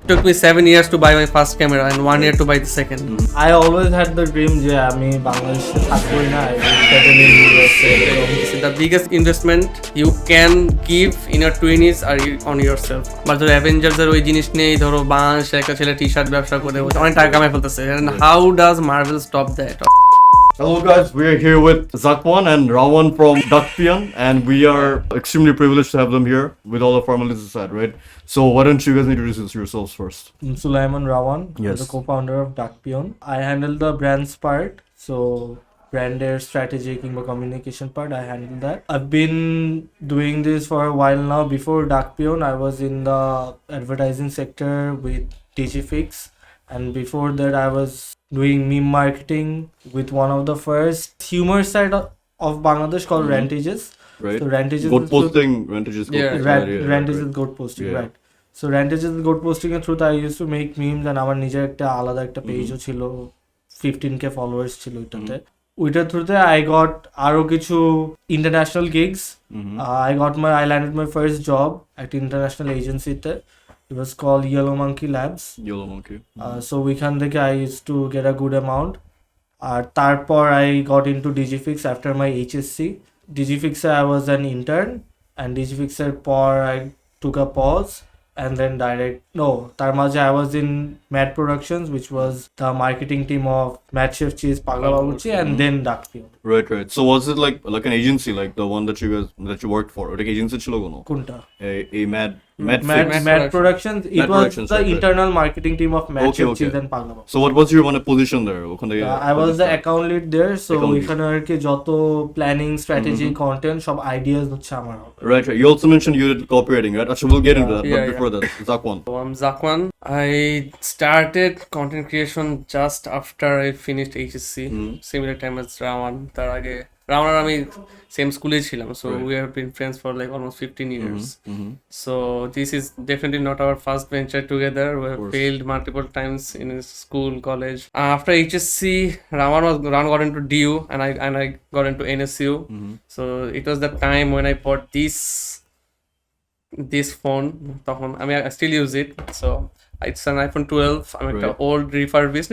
took me 7 years to buy my first camera and 1 year to buy the second. I always had the dream যে আমি বাংলাদেশে থাকবোই না, I will settle in USA. The biggest investment you can give in your 20s are on yourself. But the Avengers এর ওই জিনিস নেই, ধরো বাংলাদেশে একটা ছেলে টি-শার্ট ব্যবসা করে অনেক টাকা কামাই ফেলতেছে, and how does Marvel stop that? Hello guys, we are here with Zakwan and Rawan from Duckpeon, and we are extremely privileged to have them here with all the formalities aside, right? So why don't you guys introduce yourselves first? I'm Sulaiman Rawan, Yes. the co-founder of Duckpeon. I handle the brands part, so brand strategy কিংবা communication part, I handle that. I've been doing this for a while now. Before Duckpeon, I was in the advertising sector with Digifix, and before that I was doing meme marketing with one of the first humor side of Bangladesh called Rantages. Right. So Rantages Goat posting, Rantages, Yeah. Rantages right. goat posting, Yeah. right. So Rantages goat posting এর through I used to make memes, and আমার নিজের একটা আলাদা একটা পেজও ছিল, 15k followers ছিল ওইটাতে। ওইটার থ্রুতে I got আরো কিছু international gigs. I landed my first job at international agencyতে. It was called Yellow Monkey Labs. Yellow Monkey. So ওইখান থেকে I used to get a good amount. আর তারপর I got into Digifix after my HSC. Digifix I was an intern, and Digifix এর পর I took a pause and then তার মাঝে I was in Mad Productions, which was the marketing team of Mad Chef Cheese, Pagla Babuchi, and then Duckpeon. Right. So was it like an agency, like the one that you worked for? Like agency chilo kono? কোনটা? A Mad Productions. It Mad was Productions, the right. internal marketing team of Mad Okay, Chef okay. Cheese and Pagla Babuchi. So what was your position there? I was the account lead there, so Account lead. ওইখানে আর কি যত planning strategy content সব ideas হচ্ছে আমার হবে। Right. You also mentioned you did copywriting, right? Actually, we'll get into that. But Yeah, before that, Zakwan. So I'm Zakwan. I started content creation just after I finished HSC, similar time as Rawan. তার আগে Rawan আর আমি same স্কুলে ছিলাম, so Right. we have been friends for like almost 15 years. So this is definitely not our first venture together. We have failed multiple times in school, college. After HSC, Rawan got into DU, and I got into NSU. So it was the time when I bought this phone. তখন I still use it. So it's an iPhone 12. I'm একটা Right. old refurbished.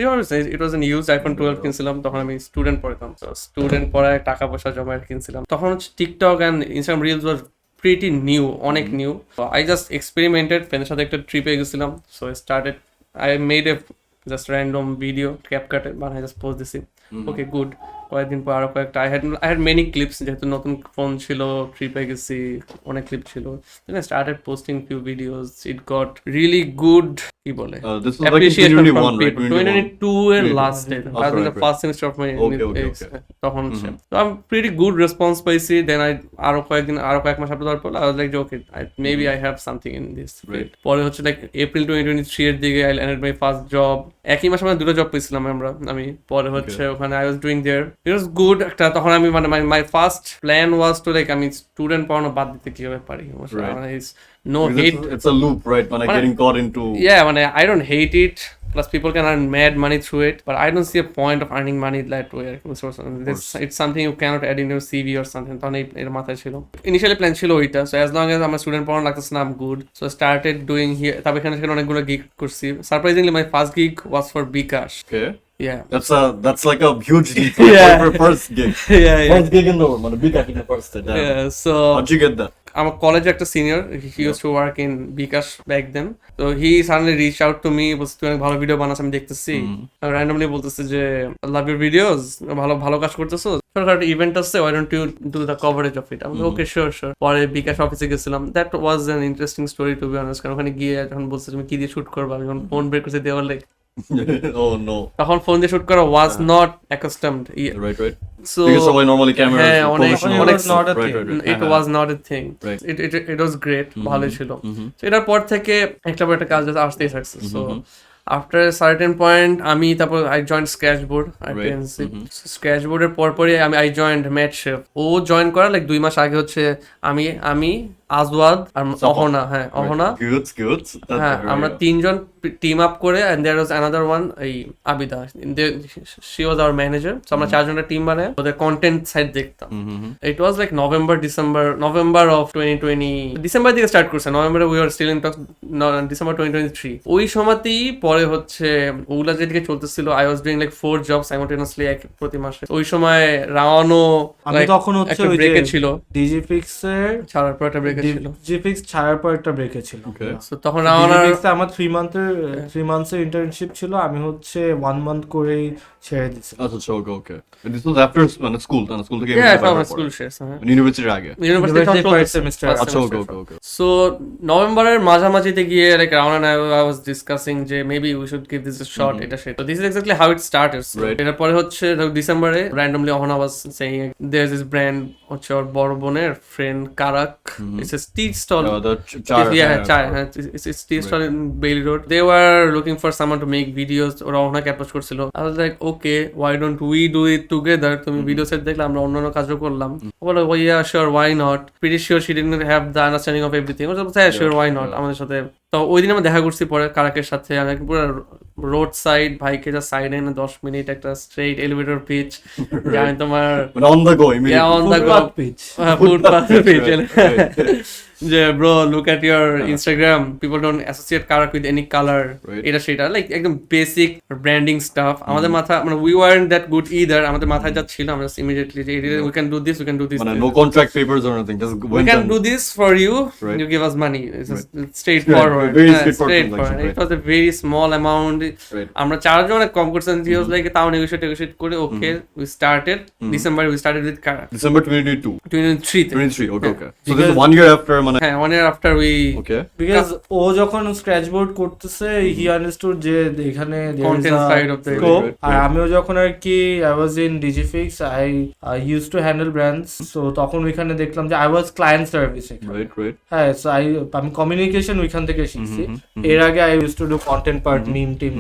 It was an used iPhone 12 কিনছিলাম, তখন আমি student পড়তাম। So student পড়ায় টাকা পয়সা জমা কিনছিলাম। তখন TikTok and Instagram Reels was pretty new, অনেক new. So I just experimented, ফ্রেন্ডের সাথে একটা ট্রিপে গেছিলাম। So I made a just random video, CapCut বানাই just post দিছি। Okay, good. কয়েকদিন পর আরো কয়েকটা I had many clips, যেহেতু নতুন ফোন ছিল, ট্রিপে গেছি, অনেক ক্লিপ ছিল। Then I started posting few videos. It got really good, কি বলে, This was like in appreciation 2021, from right? people. 2022 এর last day. I was in the right. first semester of my Okay. তখন so I'm pretty good response পাইছি। Then আরো কয়েক মাস upload দেওয়ার পর I was like, okay, maybe I have something in this. Right. পরে হচ্ছে like April 2023 এর দিকে I landed my first job. একই মাসে আমি দুটো জব পেয়েছিলাম আমি। পরে হচ্ছে ওখানে I was doing there. It was good. একটা তখন আমি my first plan was to like আমি স্টুডেন্ট পড়ানো বাদ দিতে কিভাবে পারি। No hate. It's a loop, right? When getting caught into. Yeah, I don't hate it. Plus, people can earn mad money through it, but I don't see a point of earning money that way. It's something you cannot add in your CV or something. তখন এর মাথায় ছিল। Initially plan ছিল ওইটা, so as long as আমার student পড়ানো লাগতেছে না, I'm good. So I started doing here. তারপর এখানে অনেকগুলো গিগ করছি। Surprisingly, my first gig was for Bikash. Okay. Yeah. That's like a huge deal for first gig. Yeah. First gig in the world, man. Big in the first day. Damn. Yeah. So How'd you get that? আমার কলেজে একটা senior, he used to work in Bikash back then. So he suddenly reached out to me, বলছে তুই অনেক ভালো video বানাস, আমি দেখতেছি। randomly বলতেছে যে I love your videos, ভালো কাজ করতেছো, একটা ইভেন্ট আছে, why don't you do the coverage of it? আমি ওকে sure. পরে বিকাশ অফিসে গেছিলাম। that was an interesting story to be honest, কারণ ওখানে গিয়ে যখন বলছে তুমি কি দিয়ে শুট করবা, আমি যখন ফোন বের করতে দেওয়ার লাইক Oh no. তখন ফোন দিয়ে শুট করা was not accustomed. Right. So because of normally cameras, অনেক not a thing. It was not a thing. Right. It was great. ভালো ছিল। So এটার পর থেকে একটা পর একটা কাজ আসতেই থাকছে। So after a certain point তারপর I joined Sketchboard at PNC. Sketchboard এর পরপরই I joined Mad Chef. ও জয়েন করার like 2 মাস আগে হচ্ছে আমি আজওয়াদ আর Safa. অহনা, হ্যাঁ অহনা, Good, good. That's হ্যাঁ very, আমরা তিনজন টিম আপ করে, and there was another one এই Abida, she was our manager. So আমরা চারজনের টিম বানায় ওদের কন্টেন্ট সাইট দেখতাম। It was like November of 2020, December দিকে স্টার্ট করছে, নভেম্বরে we are still in talk, December 2023। ওই সময়তেই পরে হচ্ছে ওগুলা যেদিকে চলতেছিল, I was doing like 4 job simultaneously এক প্রতি মাসে। ওই সময় রাওয়ানও আমি তখন হচ্ছে একটা ওই ব্রেকে যে ছিল, ডিজিফিক্স এর ছাড়ার পর একটা ব্রেকে ছিল। ডিজিফিক্স ছাড়ার পর একটা ব্রেকে ছিল। Okay. So তখন রাওয়ানার ডিজিফিক্সে আমার 3 মান্থসের ইন্টার্নশিপ ছিল, আমি হচ্ছে 1 মান্থ করেই ছেড়ে দিছি। আচ্ছা, okay. And this was after মানে স্কুল থেকে স্কুল শেষ, হ্যাঁ ইউনিভার্সিটির আগে। University first semester. আচ্ছা, okay. সো নভেম্বরের মাঝামাঝিতে গিয়ে like round and I was discussing যে maybe we should give this a shot, এটা সেটা। This is exactly how it started. Right. এর পরে হচ্ছে ডিসেম্বরে randomly Ahona was saying there is this brand, হচ্ছে ওর বড় বোনের friend Karak, it's a tea stall, it's tea stall in Bailey Road. They were looking for someone to make videos. ওরা ওনাকে অ্যাপ্রোচ করছিল। I was like, okay, why don't we do it together? তুমি video set দেখলে, আমরা অন্যান্য কাজও করলাম। বলে, oh yeah, sure, why not? Pretty sure she didn't have the understanding of everything. I was like, yeah, sure, why not? আমাদের সাথে তো ওই দিন আমরা দেখা করছি পরে কারাকের সাথে। আমি পুরো রোড সাইড ভাইকে যা সাইডে এনে 10 মিনিট একটা স্ট্রেট এলিভেটর পিচ, আমি তোমার on the go footpath pitch. Footpath pitch, যে bro look at your Instagram, people don't associate Karak with any colour, এটা সেটা লাইক একদম বেসিক ব্র্যান্ডিং স্টাফ। আমাদের মাথা মানে we warrant that good either, আমাদের মাথায় যা ছিল আমরা ইমিডিয়েটলি যে উই ক্যান ডু দিস, মানে no contract papers or anything, just we can do this for you, you give us money. It's straightforward, very straightforward. It was a very small amount. আমরা চারজন কম করছেন, he was like তাও negotiate করে ওকে we started December, we started with Karak, December 2023, okay. So this is 1 year after মানে হ্যাঁ 1 year after we, okay, because ও যখন scratch board করতেছে he understood যে এখানে content side of the scope, আর আমিও যখন আর কি I was in Digifix, I used to handle brands, so তখন ওইখানে দেখলাম যে I was client service, right, হ্যাঁ, so আমি কমিউনিকেশন ওইখান থেকে শিখছি। এর আগে I used to do content part, meme team,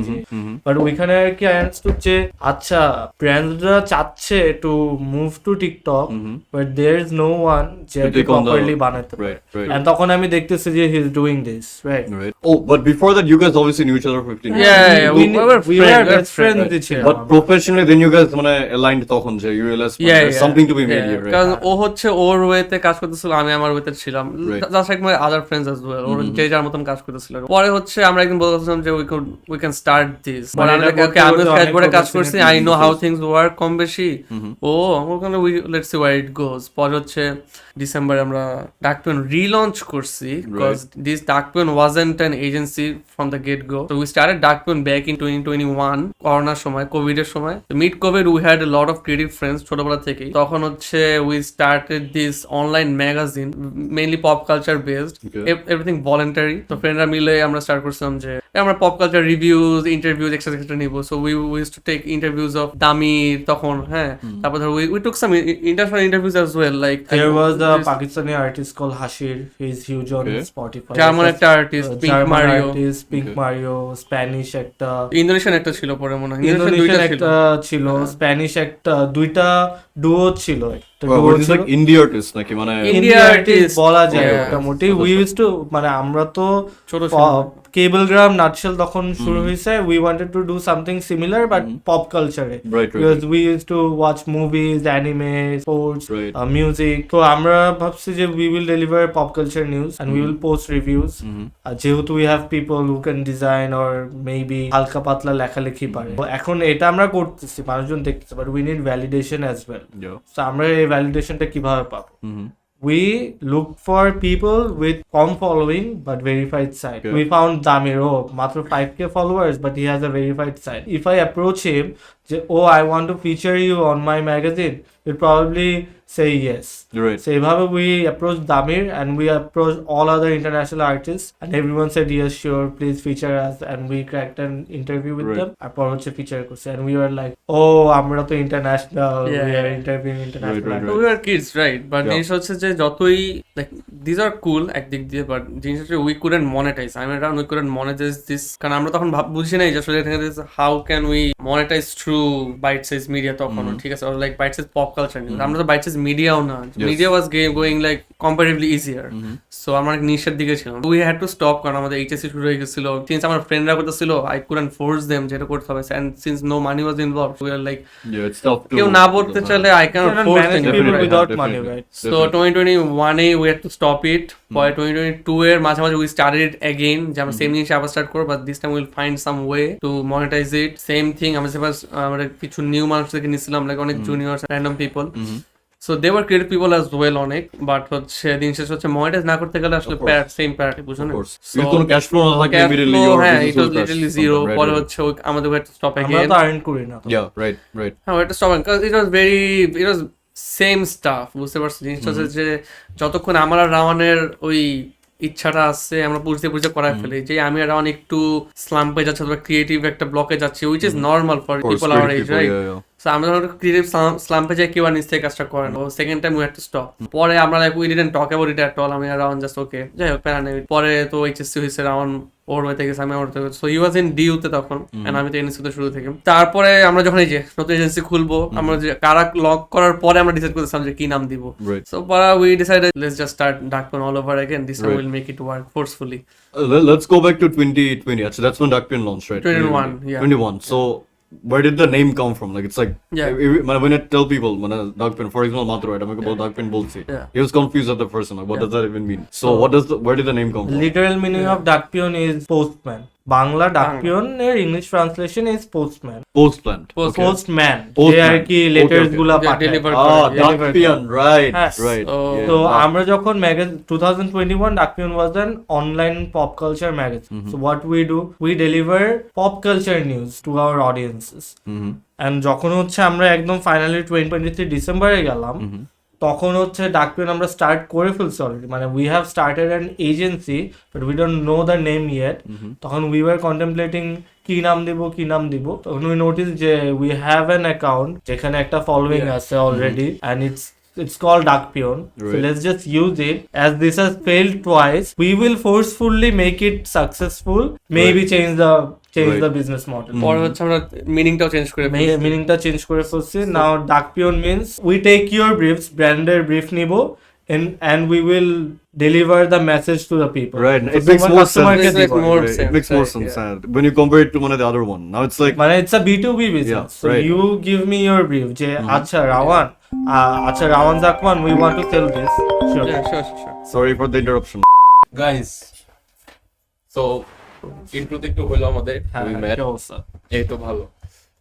but ওইখানে আর কি I understood যে আচ্ছা ব্র্যান্ডরা চাচ্ছে to move to TikTok, but there is no one যে প্রপারলি বানাতে পারে, and তখন আমি দেখতেছি যে he is doing this, right. Oh, but before that you guys obviously knew each other for 15 years. yeah we were best friends, but professionally then you guys মানে aligned তখন যে you realized there's something to be made here, right? কারণ ও হচ্ছে ওর ওয়েতে কাজ করতেছিল, আমি আমার ওয়েতে ছিলাম, just like my other friends as well, ওর যে যার মতন কাজ করতেছিল। পরে হচ্ছে আমরা একদিন বলতেছিলাম যে উই ক্যান স্টার্ট দিস, পরে আমরা ওকে আমি স্ক্র্যাচ বোর্ডে কাজ করছি, I know how things work কম বেশি, ও আমার ওখানে we let's see where it goes. পরে হচ্ছে ডিসেম্বরে আমরা Duckpeon রিলঞ্চ করছি, because this Duckpeon wasn't an agency from the get go, so we started Duckpeon back in 2021 করোনার সময়, কোভিডের সময়। Mid Covid we had a lot of creative friends ছোটবেলা থেকেই। তখন হচ্ছে we started this online magazine mainly pop culture based, everything voluntary। তো ফ্রেন্ডরা মিলে আমরা স্টার্ট করছিলাম যে আমরা pop culture reviews, interviews extra নিব। So we used to take interviews of দামি তখন, হ্যাঁ। তারপর ধর we took some international interviews as well, like there was a Pakistani artist called Hashir, he is huge on Spotify, German একটা artist pink Mario, Spanish একটা, Indonesian একটা ছিল পরে মনে হয়, ইন্দোনেশিয়ান একটা ছিল, স্প্যানিশ একটা, দুইটা ডুও ছিল, ইন্ডিয়া আর্টিস্ট নাকি মানে ইন্ডিয়া আর্টিস্ট বলা যায় মোটামুটি। উই ইউজড টু মানে আমরা তো ছোট কেবলগ্রাম নাটশেল তখন শুরু হয়েছে, we wanted to do something similar but pop কালচারে, because we use to watch movies, anime, sports, music. তো আমরা ভাবছি যে we will deliver pop culture news and we will post reviews, যেহেতু we have people who can design or maybe হালকা পাতলা লেখালেখি পারে। এখন এটা আমরা করতেছি, মানুষজন দেখতেছে, but we need validation as well. তো আমরা এই ভ্যালিডেশনটা কিভাবে পাবো? We look for people with com following but verified site. We found Damir, মাত্র 5k followers but he has a verified site. If I approach him, I want to feature you on my magazine, he'll probably say yes. So এইভাবে we approached Damir and we approached all other international artists and everyone said yes, sure, please feature us, and we cracked an interview with them. তারপর হচ্ছে feature করছে and we were like, আমরা তো international, we are interviewing international. We are kids, right? But জিনিস হচ্ছে যে যতই like these are cool একদিক দিয়ে, but জিনিস হচ্ছে we couldn't monetize. We couldn't monetize this, কারণ আমরা তখন বুঝি নাই যে আসলে how can we monetize through through bite size media তখন, ঠিক আছে, or like bite size pop culture news. আমরা তো বাইট সাইজ মিডিয়াও না, media was going like comparatively easier, so আমরা অনেক নিচের দিকে ছিলাম। উই হ্যাড টু স্টপ, কারণ আমাদের এইচএসসি শুরু হয়ে গেছিল। সিন্স আমার ফ্রেন্ডরা করতেছিল, আই কুডন্ট ফোর্স দেম যেটা করতে হবে, and since no money was involved, we are like কেউ না পড়তে চাইলে I can force people without money, right? So 2021 we had to stop it. পরে 2022 এর মাঝামাঝি we started it again, যে আমরা সেম জিনিস আবার স্টার্ট করব, but this time we'll find some way to monetize it. Same thing, আমরা কিছু নিউ মানুষদেরকে নিছিলাম, লাইক অনেক junior random people, so they were creative people as well অনেক, বাট হচ্ছে দিন শেষ হচ্ছে মনিটাইজ না করতে গেলে আসলে সেম প্যারাটি, বুঝছেন? সো কোনো ক্যাশ ফ্লো না থাকলে ইমিডিয়েটলি ইওর হ্যাঁ, it was literally zero. পরে হচ্ছে আমাদের we had to stop again. আমরা তো আর্ন করি না। Yeah, right. হ্যাঁ, we had to stop because it was same staff, বুঝতে পারছি। জিনিসটা হচ্ছে যে যতক্ষণ আমার আর রাওয়ানের ওই ইচ্ছাটা আছে আমরা বুঝতে করায় ফেলি, যে আমি আর রাওয়ান একটু স্লাম্পে যাচ্ছে অথবা ক্রিয়েটিভ একটা ব্লকে যাচ্ছি, which is normal for people our age, right? So আমরা যখন ক্রিয়েটিভ স্লাম্পে যাই, কেউ আর নিচ থেকে কাজটা করে না। Second time we had to stop. পরে আমরা like we didn't talk about it at all, আমি আর রাওয়ান জাস্ট ওকে যাই হোক প্যারা নেই। পরে তো এইচএসসি হয়েছে, রাওয়ান ওর হয়ে গেছে, আমি ওর হয়ে গেছে, সো হি ওয়াজ ইন ডিউতে তখন, এন্ড আমি তো এনএসসি শুরু থেকে। তারপরে আমরা যখন এই যে নতুন এজেন্সি খুলবো, আমরা যে কারা লক করার পরে আমরা ডিসাইড করেছিলাম যে কি নাম দিব। সো পরে we decided let's just start Duckpeon all over again. This time we'll make it work forcefully. Let's go back to 2020. Actually, that's when Duckpeon launched, right? 21, yeah. 21. So where did the name come from? Like, it's like, when I tell people, Duckpeon, for example, Matro, right? I'm like, Duckpeon Bolsi. He was confused at the first time. Like, what does that even mean? So where did the name come from? Literal meaning of Duckpeon is postman. Bangla Duckpeon এর English translation is postman. Postman যে আর কি letters গুলা পাঠায়। Duckpeon, right. তো আমরা যখন 2021 Duckpeon was an online pop culture magazine. So what we deliver pop culture news to our audiences. And যখন হচ্ছে আমরা একদম ফাইনালি 2023 ডিসেম্বরে গেলাম, তখন হচ্ছে Duckpeon আমরা স্টার্ট করে ফেলছি অলরেডি, মানে we have started an agency but we don't know the name yet. তখন উই ওয়ার কন্টেমপ্লেটিং কি নাম দিব। তখন উই নোটিস যে উই হ্যাভ অ্যান অ্যাকাউন্ট যেখানে একটা ফলোইং আছে already, and it's called Duckpeon. So let's just use it. As this has failed twice, we will forcefully make it successful, maybe change the business model. পরে হচ্ছে আমরা মিনিংটাও change করে ফেলছি। Now Duckpeon means we take your briefs, branded brief নিব, and we will deliver the message to the people. Right. So it makes more sense. It makes more sense. When you compare it to one of the other one. Now it's like, it's a B2B business. Yeah, so you give me your brief. Je acha Rawan Zakwan, we want to sell this. Sure. Yeah, sure. Sorry for the interruption. Guys, so intro তে একটু হলো আমাদের, we met. এই তো ভালো।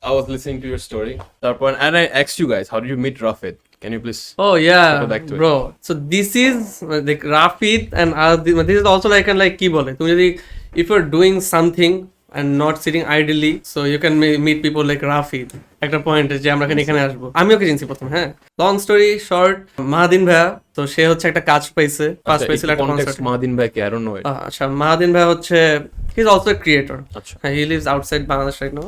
I was listening to your story. তারপর and I asked you guys, how did you meet Rafid? Can you please? Oh yeah, go back to bro. So this is like Rafid, and this is also like কি বলে, তুমি যদি if you're doing something and not sitting idly, so you can meet people like Rafid. একটা point যে আমরা এখানে আসবো, আমি ওকে চিনছি প্রথম। হ্যাঁ, লং স্টোরি শর্ট, মাহাদিন ভাইয়া, তো সে হচ্ছে একটা কাজ পাইছিল একটা কনসার্ট। মাহাদিন ভাই কি? I don't know it. আচ্ছা, মাহাদিন ভাই হচ্ছে he is also a creator. আচ্ছা, he lives outside Bangladesh right now.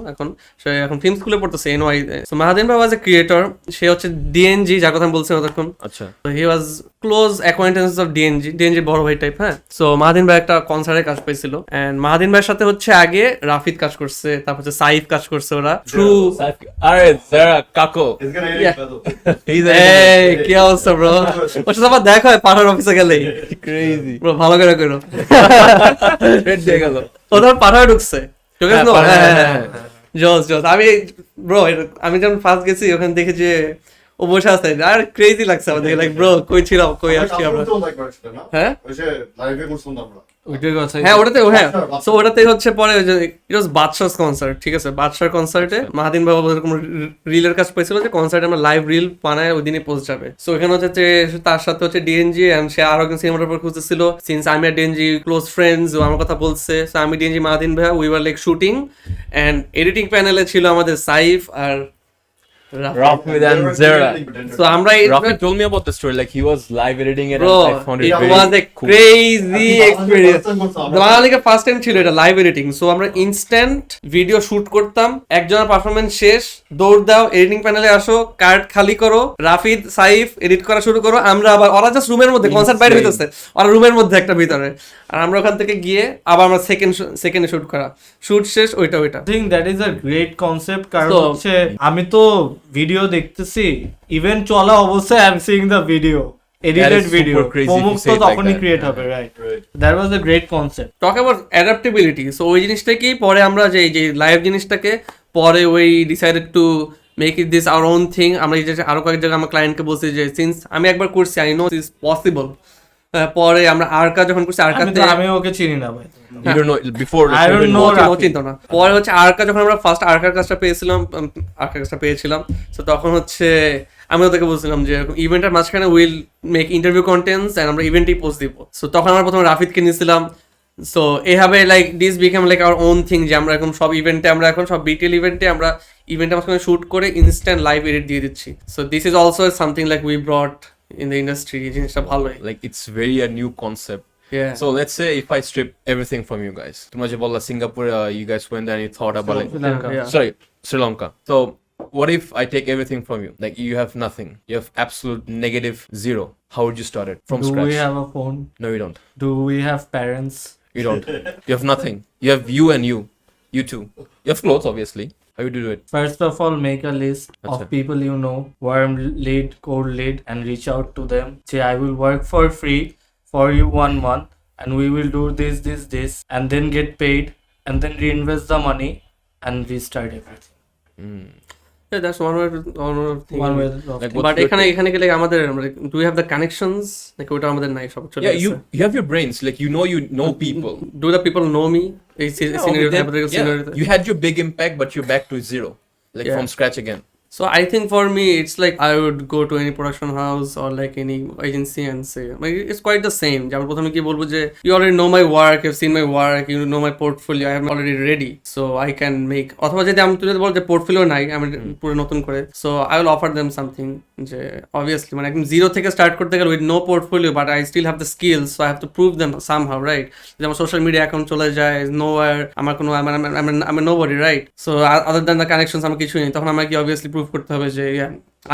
সে এখন ফিল্ম স্কুলে পড়তেছে NY. So মাহাদিন ভাই was a creator. সে হচ্ছে DNG, যার কথা আমি বলছিলাম তখন। আচ্ছা, so he was close acquaintances of DNG বড় ভাই টাইপ। হ্যাঁ, so মাহাদিন ভাই একটা কনসার্টে কাজ পাইছিল, and মাহাদিন ভাইয়ের সাথে হচ্ছে আগে রাফিদ কাজ করছে, তারপর হচ্ছে সাইফ কাজ করছে, ওরা থ্রু আরে যারা কাকো কি অবস্থা ব্রো? ওর সাথে আবার দেখা হয় পাঠার অফিসে গেলেই। ক্রেজি ব্রো, ভালো করে করো। রেড দিয়ে গেল, ও ধর পাঠায় ঢুকছে, ঠিক আছে? জোস আমি যখন ফার্স্ট গেছি ওখানে দেখে যে ও বসে আছে, আর ক্রেজি লাগছে আমাদের, লাইক ব্রো কই ছিলাম, কই আসছি আমরা। হ্যাঁ ওটাতে হচ্ছে পরে ইট ওয়াজ বাদশার কনসার্ট, ঠিক আছে? বাদশার কনসার্টে মাহাদিন বাবা এরকম রিলের কাজ পাইছিল যে কনসার্টে আমরা লাইভ রিল বানায় ওই দিনে পোস্ট যাবে। সো এখানে হচ্ছে তার সাথে হচ্ছে ডিএনজি, এন্ড সে আরো একজন সিনেমাটোগ্রাফার খুঁজতেছিল। সিন্স আমি আর ডিএনজি ক্লোজ ফ্রেন্ডস, ও আমার কথা বলছে, সো আমি ডিএনজি মাহাদিন ভাইয়া we were like shooting, and editing প্যানেলে ছিল আমাদের সাইফ আর Rafid and Zara. So আমরা Rafid told me about the story. Like he was live editing it, bro, and I found it it very was a cool. crazy experience. বাঙালিকে first time ছিল এটা live editing. So আমরা instant video shoot করতাম, একজনের performance শেষ, দৌড় দাও editing প্যানেলে আসো, কার্ড খালি করো, রাফিদ সাইফ এডিট করা শুরু করো, আমরা আবার ওরা জাস্ট রুমের মধ্যে কনসার্ট বাইরে হইতেছে, ওরা রুমের মধ্যে একটা ভিতরে, আর আমরা ওখান থেকে গিয়ে আবার আমরা সেকেন্ডে শুট করা, শুট শেষ ওইটা I think that is a great concept কারণ So- হচ্ছে আমি তো ভিডিও দেখতেছি, ইভেন্ট চলা অবস্থায় I am seeing the video, edited super video, crazy if you প্রমুখ say তো it like তখনই that. ক্রিয়েট হবে, right? That was a great concept. Talk about adaptability. So ওই জিনিসটাকেই পরে আমরা যে লাইভ জিনিসটাকে পরে ওই decided to make it this our own thing. আমরা এই যে আরো কয়েক জায়গায় আমার ক্লায়েন্টকে বলছি যে সিন্স আমি একবার করছি, আই নো ইজ পসিবল। পরে আমরা আরকা যখন করছি, আরকাতে আমি ওকে চিনি না ভাই, You don't know before. I don't know. ও চিন্তা না। পরে হচ্ছে আরকা যখন আমরা ফার্স্ট আরকার কাজটা পেয়েছিলাম, তো তখন হচ্ছে আমি ওদেরকে বলছিলাম যে ইভেন্টের মাঝখানে will make interview contents and আমরা ইভেন্টেই পোস্ট দিব। সো তখন আমরা প্রথমে রাফিদকে নিয়েছিলাম। সো এভাবে like this become like our own thing, যে আমরা এখন সব ইভেন্টে, আমরা এখন সব বিটেল ইভেন্টে আমরা ইভেন্টের মাঝখানে শুট করে ইনস্ট্যান্ট লাইভ এডিট দিয়ে দিচ্ছি। So this is also something like we ব্রট in the industry. এই জিনিসটা ভালোই। Like it's very a new concept. Yeah. So let's say if I strip everything from you guys, তোমরা যে বললা Singapore, you guys went there and you thought about it. Yeah. Sorry, Sri Lanka. So what if I take everything from you? Like you have nothing. You have absolute negative zero. How would you start it from Do scratch? we have a phone? No, you don't. Do we have parents? You don't. You have nothing. You have you and you. You two. You have clothes, obviously. How would you do it? First of all, make a list of Achha. people you know, warm lead, cold lead, and reach out to them. Say, I will work for free for you 1 month, and we will do this, and then get paid, and then reinvest the money, and restart everything. Yeah, that's one way thing. One way of Like thinking. But what's your এখানে গেলে আমাদের do we have the connections, নাকি ওটা আমাদের নাই সব চলে yeah, you have your brains. Like you know people. Do the people know me এই Yeah, senior yeah. You had your big impact, but you're back to zero. Like Yeah. from scratch again. So I think for me it's like I would go to any production house or like any agency and say like it's quite the same. যেমন প্রথমে কি বলবো যে you already know my work, you've seen my work, you know my portfolio, I am already ready, so I can make, অথবা যদি আমি তুই যদি বল যে পোর্টফোলিও নাই আমি পুরো নতুন করে, so I will offer them something যে obviously মানে একদম জিরো থেকে স্টার্ট করতে গেলে with no portfolio but I still have the skills, so I have to prove them somehow, right? যেমন সোশ্যাল মিডিয়া অ্যাকাউন্ট চলে যায় nowhere, আমার কোনো I'm a nobody, right? So other than the connections আমার কিছুই নেই, তখন আমাকে obviously prove করতে হবে যে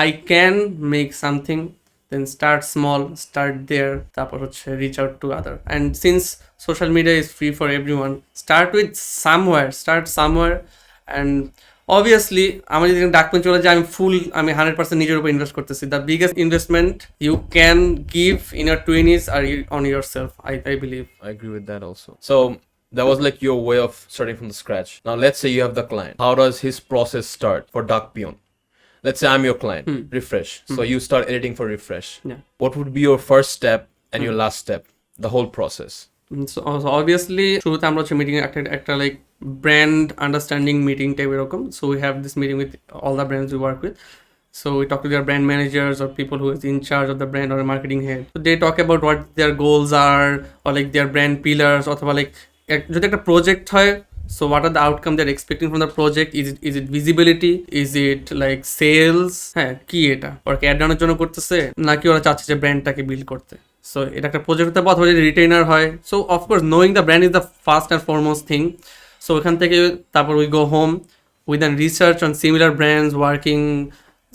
I can make something, then start small, start there, তারপর হচ্ছে reach out to other, and since social media is free for everyone, start somewhere and obviously আমি যদি ডাকপেন চলে যাই আমি 100% নিজের উপর ইনভেস্ট করতেছি। the biggest investment you can give in your 20s are on yourself, I believe. I agree with that also. So that was like your way of starting from the scratch. Now let's say you have the client. How does his process start for Duckpeon? Let's say I'm your client, REFRSH. So you start editing for REFRSH. Yeah. What would be your first step and your last step? The whole process. So obviously শুরুতে আমরা হচ্ছে meeting একটা like brand understanding meeting type এরকম, so we have this meeting with all the brands we work with, so we talk to their brand managers or people who is in charge of the brand or a marketing head, so they talk about what their goals are or like their brand pillars, অথবা like যদি একটা project হয়, so what are the outcome they're expecting from the project, is it visibility, is it like sales, হ্যাঁ কি এটা ওরা কি add রানের জন্য করতেছে নাকি ওরা চাচ্ছে যে ব্র্যান্ডটাকে বিল্ড করতে, সো এটা একটা প্রজেক্ট হতে পারে অথবা যদি রিটেইনার হয়, so of course knowing the brand is the first and foremost thing, so এখান থেকে তারপর we go home with an research on similar brands working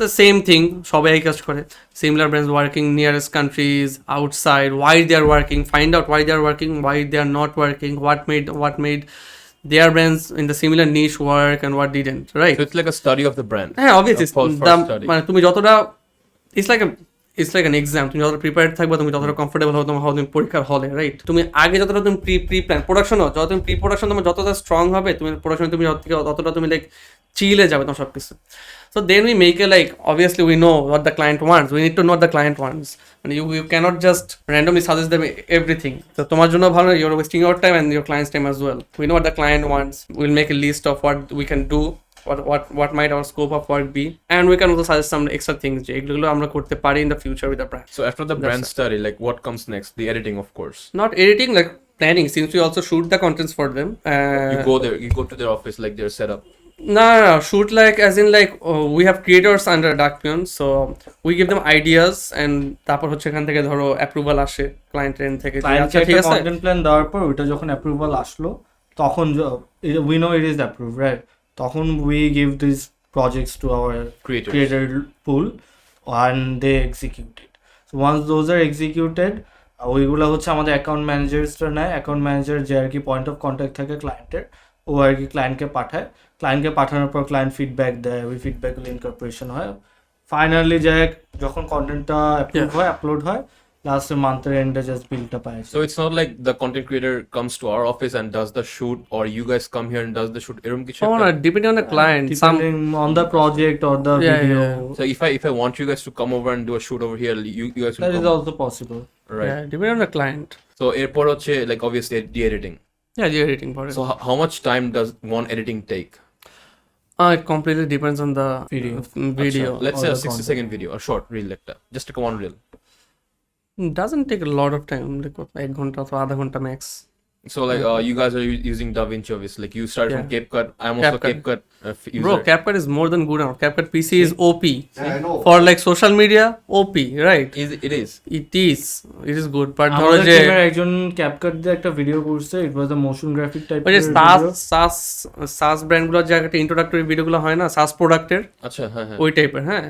the same thing, সবাই কাজ করে, similar brands working nearest countries, outside, why they are working, find out why they are working, why they are not working, what made their brands in the similar niche work and what didn't, right? So it's like a study of the brand. হ্যাঁ obviously First study. মানে তুমি যতটা it's like an exam, তুমি যতটা prepared থাকবে তুমি যতটা comfortable হবে তোমার তুমি পরীক্ষার হলে, রাইট? তুমি আগে যতটা তুমি প্রি প্ল্যান প্রোডাকশন যত তুমি প্রি প্রোডাকশন তোমার যতটা স্ট্রং হবে তুমি প্রোডাকশন তুমি ততটা তুমি লাইক চিলে যাবে তোমার সব কিছু। So then we make a like obviously we know what the client wants, we need to know what the client wants, and you cannot just randomly suggest them everything. So তোমার জন্য ভালো, you're wasting your time and your client's time as well. We know what the client wants, we'll make a list of what we can do, what might our scope of work be, and we can also suggest some extra things যে এগুলো আমরা করতে পারি in the future with the brand. So after the brand study, like what comes next? The editing, of course. Not editing, like planning, since we also shoot the contents for them. You go there, you go to their office, like their setup. No, shoot like as in like we have creators under Duckpeon, so we give them ideas and তারপর হচ্ছে এখান থেকে ধরো approval আসে client and থেকে যে ক্লায়েন্টকে আচ্ছা ঠিক একটা আছে কন্টেন্ট প্ল্যান দেওয়ার পর ওটা যখন অ্যাপ্রুভাল আসলো তখন we know it is approve right, তখন we give this projects to our Creators. Creator pool and they executed. So once those are executed ওইগুলো হচ্ছে আমাদের অ্যাকাউন্ট ম্যানেজার্সরা নেয়। অ্যাকাউন্ট ম্যানেজার যে আর কি পয়েন্ট অফ কন্ট্যাক্ট থাকে ক্লায়েন্টের, ও আর কি ক্লায়েন্টকে পাঠায়। ক্লায়েন্টকে পাঠানোর পর ক্লায়েন্ট ফিডব্যাক দেয়, ওই ফিডব্যাকগুলো ইনকর্পোরেশন হয়। ফাইনালি যে যখন কন্টেন্টটা অ্যাপ্রুভ হয়, আপলোড হয়, লাস্ট মান্থের এন্ডে জাস্ট বিলটা পায়। So it's not like the content creator comes to our office and does the shoot, or you guys come here and does the shoot. এরকম কিছু Oh, একটা? no, depending on the client. Some Depending on the project or the Yeah, video, yeah, So if I want you guys to come over and do a shoot over here, you guys will that is come, also possible. right? yeah, depending on the client. So এরপর হচ্ছে like obviously the editing. Yeah, the editing for it. So how much time does one editing take? It completely depends on the video. Acha, let's or say a the 60-second video, a short reel like that. Just like one reel. Doesn't take a lot of time, like এক ঘন্টা অথবা আধা ঘন্টা max. So like you guys are using DaVinci obviously. Like you started from Yeah. CapCut. I'm also CapCut. CapCut user. Bro, CapCut is more than good enough. CapCut PC is OP. Yeah, I know. For like social media, OP, right? It is. It is good. But ধরো আমাদের যে টিমের একজন CapCut দিয়ে একটা video করছে, ইট ওয়াজ আ motion graphic type ওই যে সাস ব্র্যান্ডগুলোর যে একটা ইন্ট্রোডাক্টরি ভিডিওগুলো হয় না সাস প্রোডাক্টের আচ্ছা হ্যাঁ হ্যাঁ। ওই টাইপের, হ্যাঁ।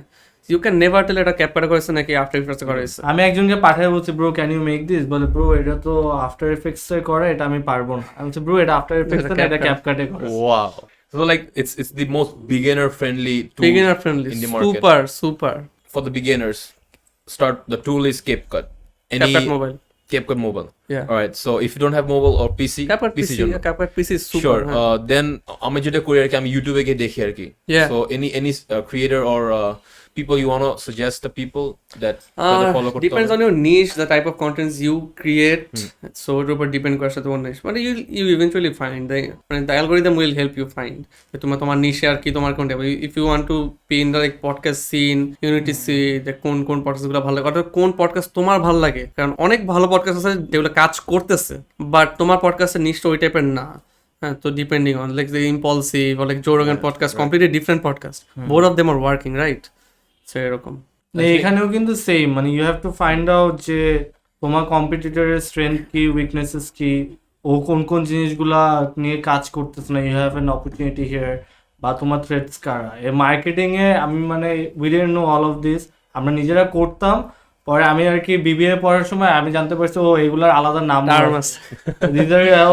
ইউ ক্যান নেভার টেল এটা ক্যাপকাট করেছে নাকি আফটার ইফেক্টস করেছে। আমি একজনকে পাঠিয়ে বলছি bro can you make this, বলে ব্রো এটা তো আফটার এফেক্টস এ করে, এটা আমি পারবো না। আমি বলছি ব্রো এটা আফটার এফেক্টস এ, এটা ক্যাপকাটে করে। Wow. So like it's the most beginner friendly tool Beginner friendly, in the market. super. For the beginners, the tool is CapCut. CapCut mobile. CapCut mobile. Yeah. All right. So if you don't have mobile or PC, CapCut PC, জন্য। CapCut PC is super. Sure. হ্যাঁ। Then আমি যেটা করি আর কি, আমি ইউটিউবে গিয়ে দেখি আর কি। Yeah. So any creator or people you wanna suggest the people that follow করতে Depends হবে? on your niche, the type of contents you create. So it will depend করে সাথে one niche. But you eventually find the algorithm will help you find যে তোমার niche আর কি তোমার কোনটা। If you want to be in the like podcast scene, you need to see যে কোন podcast গুলো ভালো লাগে, অর্থাৎ কোন podcast তোমার ভালো লাগে। কারণ অনেক ভালো podcast আছে যেগুলো কাজ করতেছে, বাট তোমার পডকাস্টের নিশটা ওই টাইপের না। হ্যাঁ, তো depending on like the impulsive or like Joe Rogan podcast, completely different podcast. Both of them are working, right? So এরকম। এখানেও কিন্তু সেম, মানে you have to find out যে তোমার কম্পিটিটরের স্ট্রেংথ কি, উইকনেসেস কি, ও কোন জিনিসগুলা নিয়ে কাজ করতেছে না, you have an opportunity here, বা তোমার থ্রেটস কারা। এ মার্কেটিং এ আমি মানে we didn't know all of this, আমরা নিজেরা করতাম। পরে আমি আর কি বিবিএ পড়ার সময় আমি জানতে পারছি ও এগুলার আলাদা নাম আছে।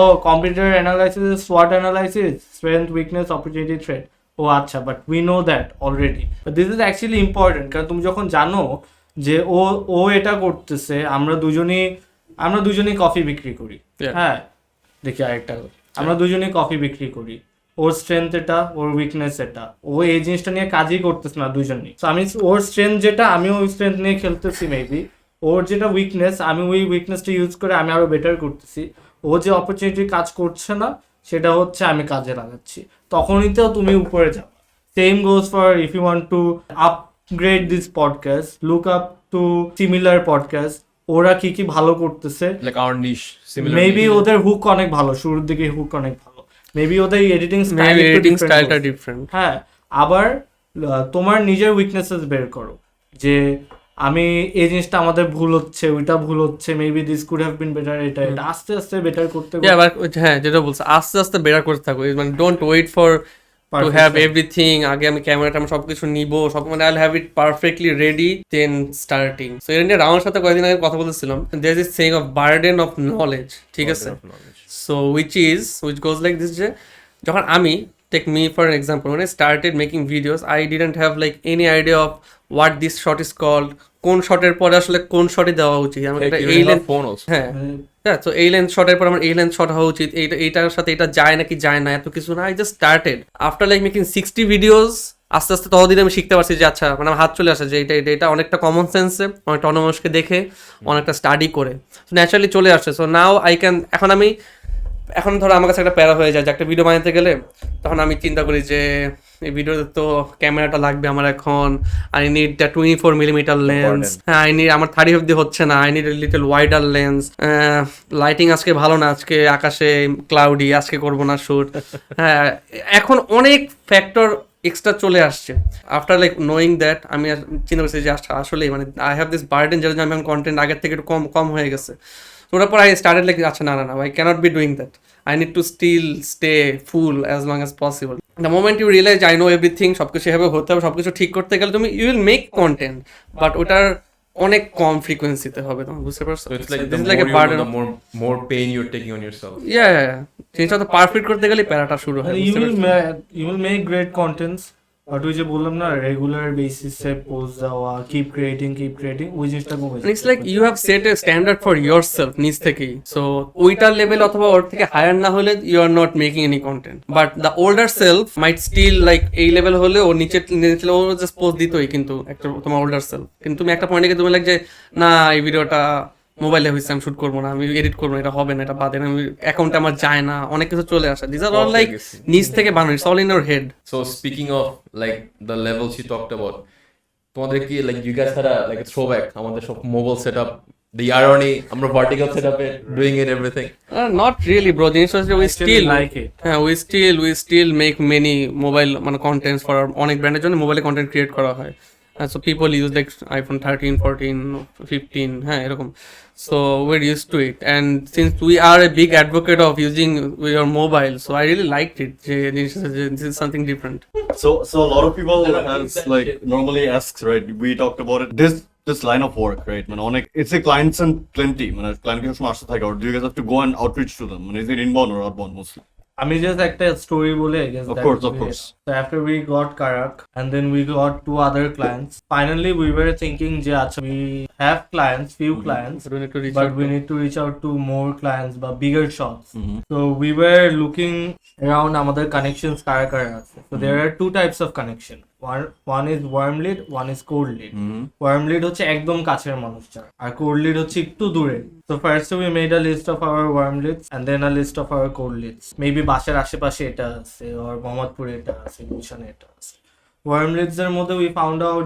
ও কম্পিউটার অ্যানালাইসিস, সোয়াট analysis, strength, weakness, opportunity, threat. ও আচ্ছা, but we know that already. But this is actually important, কারণ তুমি যখন জানো যে ও এটা করতেছে, আমরা দুজনেই কফি বিক্রি করি। হ্যাঁ, দেখি আরেকটা, আমরা দুজনেই কফি বিক্রি করি। ওর স্ট্রেংথ এটা, ওর উইকনেস এটা, ও এই জিনিসটা নিয়ে কাজই করতেছে না দুজনেই। তো আমি ওর স্ট্রেংথ যেটা, আমি ওই স্ট্রেংথ নিয়ে খেলতেছি মেবি, ওর যেটা উইকনেস আমি ওই উইকনেসটা ইউজ করে আমি আরো বেটার করতেছি। ও যে অপরচুনিটি কাজ করছে না সেটা হচ্ছে আমি কাজে লাগাচ্ছি, তখনই তো তুমি উপরে যাও। Same goes for if you want to upgrade this podcast, look up to similar podcast, ওরা কি ভালো করতেছে। Like our niche, similar. Maybe ওদের হুক অনেক ভালো, শুরুর দিকে হুক অনেক ভালো, মেবি ওদের এডিটিং স্টাইলটা ডিফারেন্ট। হ্যাঁ, আবার তোমার নিজের উইকনেসেস বের করো, যে আমি এই জিনিসটা আমাদের ভুল হচ্ছে, ওইটা ভুল হচ্ছে, maybe this could have been better, এটা আস্তে আস্তে বেটার করতে। হ্যাঁ, যেটা বলছে আস্তে আস্তে বেটার করতে থাকো, মানে don't wait for to have everything. আগে আমি ক্যামেরাটা আমি সবকিছু নিবো, সব মানে I have it perfectly ready then starting. So এটা নিয়ে রাওয়ার সাথে কয়েকদিন আগে কথা বলতেছিলাম, there is saying of burden of knowledge, ঠিক আছে। So which goes like this, যে যখন আমি take me for an example, when I started making videos I didn't have like any idea of what this shot is called, কোন শটের পরে আসলে কোন শটে দেওয়া উচিত। আমার একটা এই লেন্থ, হ্যাঁ তো এই লেন্থ শটের পর আমার এই লেন্থ শট হওয়া উচিত, এইটার সাথে এটা যায় নাকি যায় না, এত কিছু না। I just started after like making 60 videos. আস্তে আস্তে ততদিন আমি শিখতে পারছি যে আচ্ছা, মানে আমার হাত চলে আসে যে এটা অনেকটা কমন সেন্সে, অনেকটা অন্য মানুষকে দেখে, অনেকটা স্টাডি করে ন্যাচারালি চলে আসছে। সো নাও আই ক্যান, এখন ধরো আমার কাছে একটা প্যারা হয়ে যায় যে একটা ভিডিও বানাতে গেলে, তখন আমি চিন্তা করি যে এই ভিডিওতে তো ক্যামেরাটা লাগবে আমার এখন, I need the 24mm lens, হ্যাঁ আই নিড, আমার 30 অব্দি হচ্ছে না, I need little wider lens, lighting আজকে ভালো না, আজকে আকাশে ক্লাউডি, আজকে করবো না শ্যুট। হ্যাঁ এখন অনেক ফ্যাক্টর এক্সট্রা চলে আসছে। আফটার লাইক নোয়িং দ্যাট আমি চিন্তা করছি যে আসলেই মানে আই হ্যাভ দিস বার্ডেন, যেটা আমি এখন কন্টেন্ট আগের থেকে একটু কম কম হয়ে গেছে। তো ওটার পর আই স্টার্টেড লাইক আচ্ছা না I can't be doing that, I need to still stay full as long as possible. The moment you realise I know everything, সবকিছু এভাবে হতে হবে, সবকিছু ঠিক করতে গেলে তুমি you will make content, but ওটার অনেক কম ফ্রিকোয়েন্সিতে হবে, তুমি বুঝতে পারছো? So it's like This the is like more a you burden know, of- the more pain you're taking on yourself. Yeah. জিনিসটা তো পারফেক্ট করতে গেলে প্যারাটা শুরু হয়, you বুঝতে will পারছো? you will make great contents, but ওই যে বললাম না রেগুলার বেসিসে পোস্ট দেওয়া, কিপ ক্রিয়েটিং ওই জিনিসটা কমে যায়। It's like you have set a standard for yourself নিজ থেকেই, সো ওইটার লেভেল অথবা ওর থেকে হায়ার না হলে you are not making any content. But the older self might still like এই লেভেল হলে ও নিচে ও জাস্ট পোস্ট দিতই, কিন্তু একটা তোমার ওল্ডার সেলফ, কিন্তু তুমি একটা পয়েন্টে তুমি লাইক যে না এই ভিডিওটা মোবাইলে হয়েছে আমি শুট করবো না, আমি এডিট করবো না, এটা হবে না, এটা বাদে আমি অ্যাকাউন্টে আমার যায় না, অনেক কিছু চলে আসে। দিস আর অল লাইক নিজ থেকে বানানো, it's all in your head. So speaking of like the levels you talked about, তোমাদের কি like you guys had a like a throwback আমাদের সব মোবাইল সেটআপ, the irony আমরা vertical সেটআপে doing it everything? Not really bro, জিনিস হচ্ছে we still like it. হ্যাঁ we still make many mobile মানে contents for অনেক ব্র্যান্ডের জন্য মোবাইলে কন্টেন্ট ক্রিয়েট করা হয়। So people use like iPhone 13, 14, 15 হ্যাঁ এরকম, so we're used to it, and since we are a big advocate of using your mobile, so I really liked it যে this is something different. So a lot of people has like normally asks, right? We talked about it. This line of work, right? Man, on it's a clients and plenty. Man, client ke সময় আসতে থাকে, or do you guys have to go and outreach to them? Man, is it inbound or outbound mostly? আমি just একটা story বলে I guess Of that course. So after we got Karak and then we got 2 other clients, finally we were thinking যে আচ্ছা we have clients, few clients, So we need to reach but out we to- need to reach out to more clients বা bigger shops. So we were looking around আমাদের connections কারা আছে. So there are 2 types of connection. One is warm lead, one is cold lead. Warm lead হচ্ছে একদম কাছের মানুষ যারা, আর cold lead হচ্ছে একটু দূরে। So first we made a list of our warm leads and then a list of our cold leads. Maybe বাসার আশেপাশে এটা আছে, or মোহাম্মদপুরে এটা আছে, গুলশানে এটা আছে। ওয়ার্ম লিডস এর মধ্যে উই ফাউন্ড আউট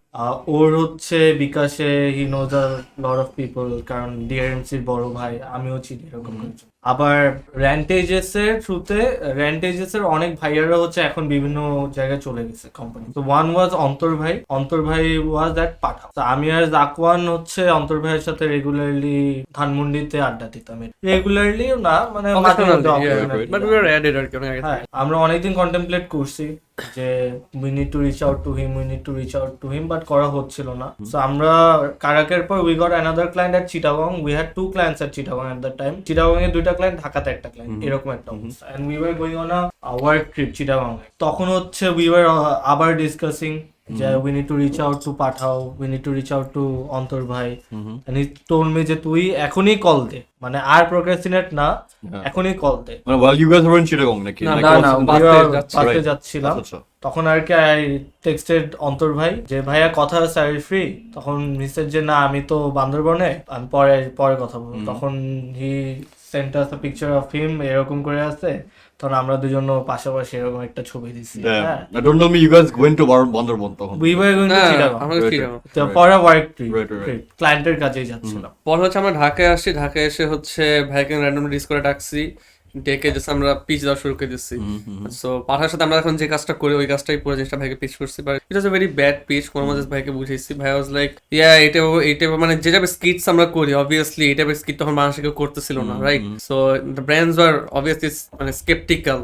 ওর হচ্ছে বিকাশে he knows a lot of people, কারণ ডিআরএমসির বড় ভাই, আমিও চিনি এরকম কিছু। আবার রেন্টেজেস এর থ্রুতে রেন্টেজেস এর অনেক ভাইয়ারা হচ্ছে এখন বিভিন্ন জায়গায় চলে গেছে কোম্পানি। তো ওয়ান ওয়াজ অন্তর ভাই ওয়াজ দ্যাট পাঠাও। তো আমি আর জাকওয়ান হচ্ছে অন্তর ভাইয়ের সাথে রেগুলারলি ধানমন্ডিতে আড্ডা দিতাম, রেগুলারলি না মানে মাঝে মধ্যে occasionally। but we were added আর কি অনেক আগে থেকে। হ্যাঁ, আমরা অনেকদিন কন্টেমপ্লেট করছি যে we need to reach out to him but করা হচ্ছিল না। সো আমরা কারাকের পর we got another client at Chittagong. We had 2 clients at Chittagong at that time. Chittagong এ 2টা ক্লায়েন্ট, ঢাকাতে একটা ক্লায়েন্ট, এরকম একটা অবস্থা। And we were going on a work trip Chittagong. তখন হচ্ছে উই ওয়ার আবার ডিসকাসিং যে we need to reach out to Pathao, we need to reach out two অন্তর ভাই। এন্ড হি টোল্ড মি যে তুই এখনই কল দে, মানে আর প্রোক্রাস্টিনেট না, এখনই কল দে। Man, while you guys were in Chittagong, নাকি? না, Like, না, what's না, the- বাসে বাসে যাচ্ছি। যাচ্ছিলাম, আচ্ছা। তখন আর কি আই টেক্সটেড অন্তর ভাই যে ভাইয়া কথা স্যার ফ্রি, তখন মিসেজ যে না আমি তো বান্দরবনে, আমি পরে কথা বলবো। তখন he sent us a picture of him, এরকম করে আছে। তখন আমরা দুজন পাশাপাশি এরকম একটা ছবি দিছি। হ্যাঁ, Damn. Now, don't tell me you guys went to Bandarban তখন। উই ওয়ার গোইং টু না, চিটাগং আমাদের Right, চিটাগং। তো for a work trip, Right. ক্লায়েন্টের কাছেই যাচ্ছিলাম। পর হচ্ছে আমরা ঢাকায় আসি, ঢাকায় এসে হচ্ছে ভাইকে র্যান্ডমলি ডিস করে ডাকছি, ডেকে জাস্ট আমরা পিচ দেওয়া শুরু করে দিচ্ছি। সো পাঠার সাথে আমরা এখন যে কাজটা করি ওই কাজটাই পুরো জিনিসটা ভাইকে পিচ করছি, but it was a very bad pitch. কোনো মধ্যে ভাইকে বুঝাইছি, ভাই ওয়াজ লাইক ইয়া এইটা মানে যে টাইপের স্কিটস আমরা করি, অবভিয়াসলি এই টাইপের স্কিট তখন বাংলাদেশে কেউ করতেছিল না, right? So the brands are obviously মানে sceptical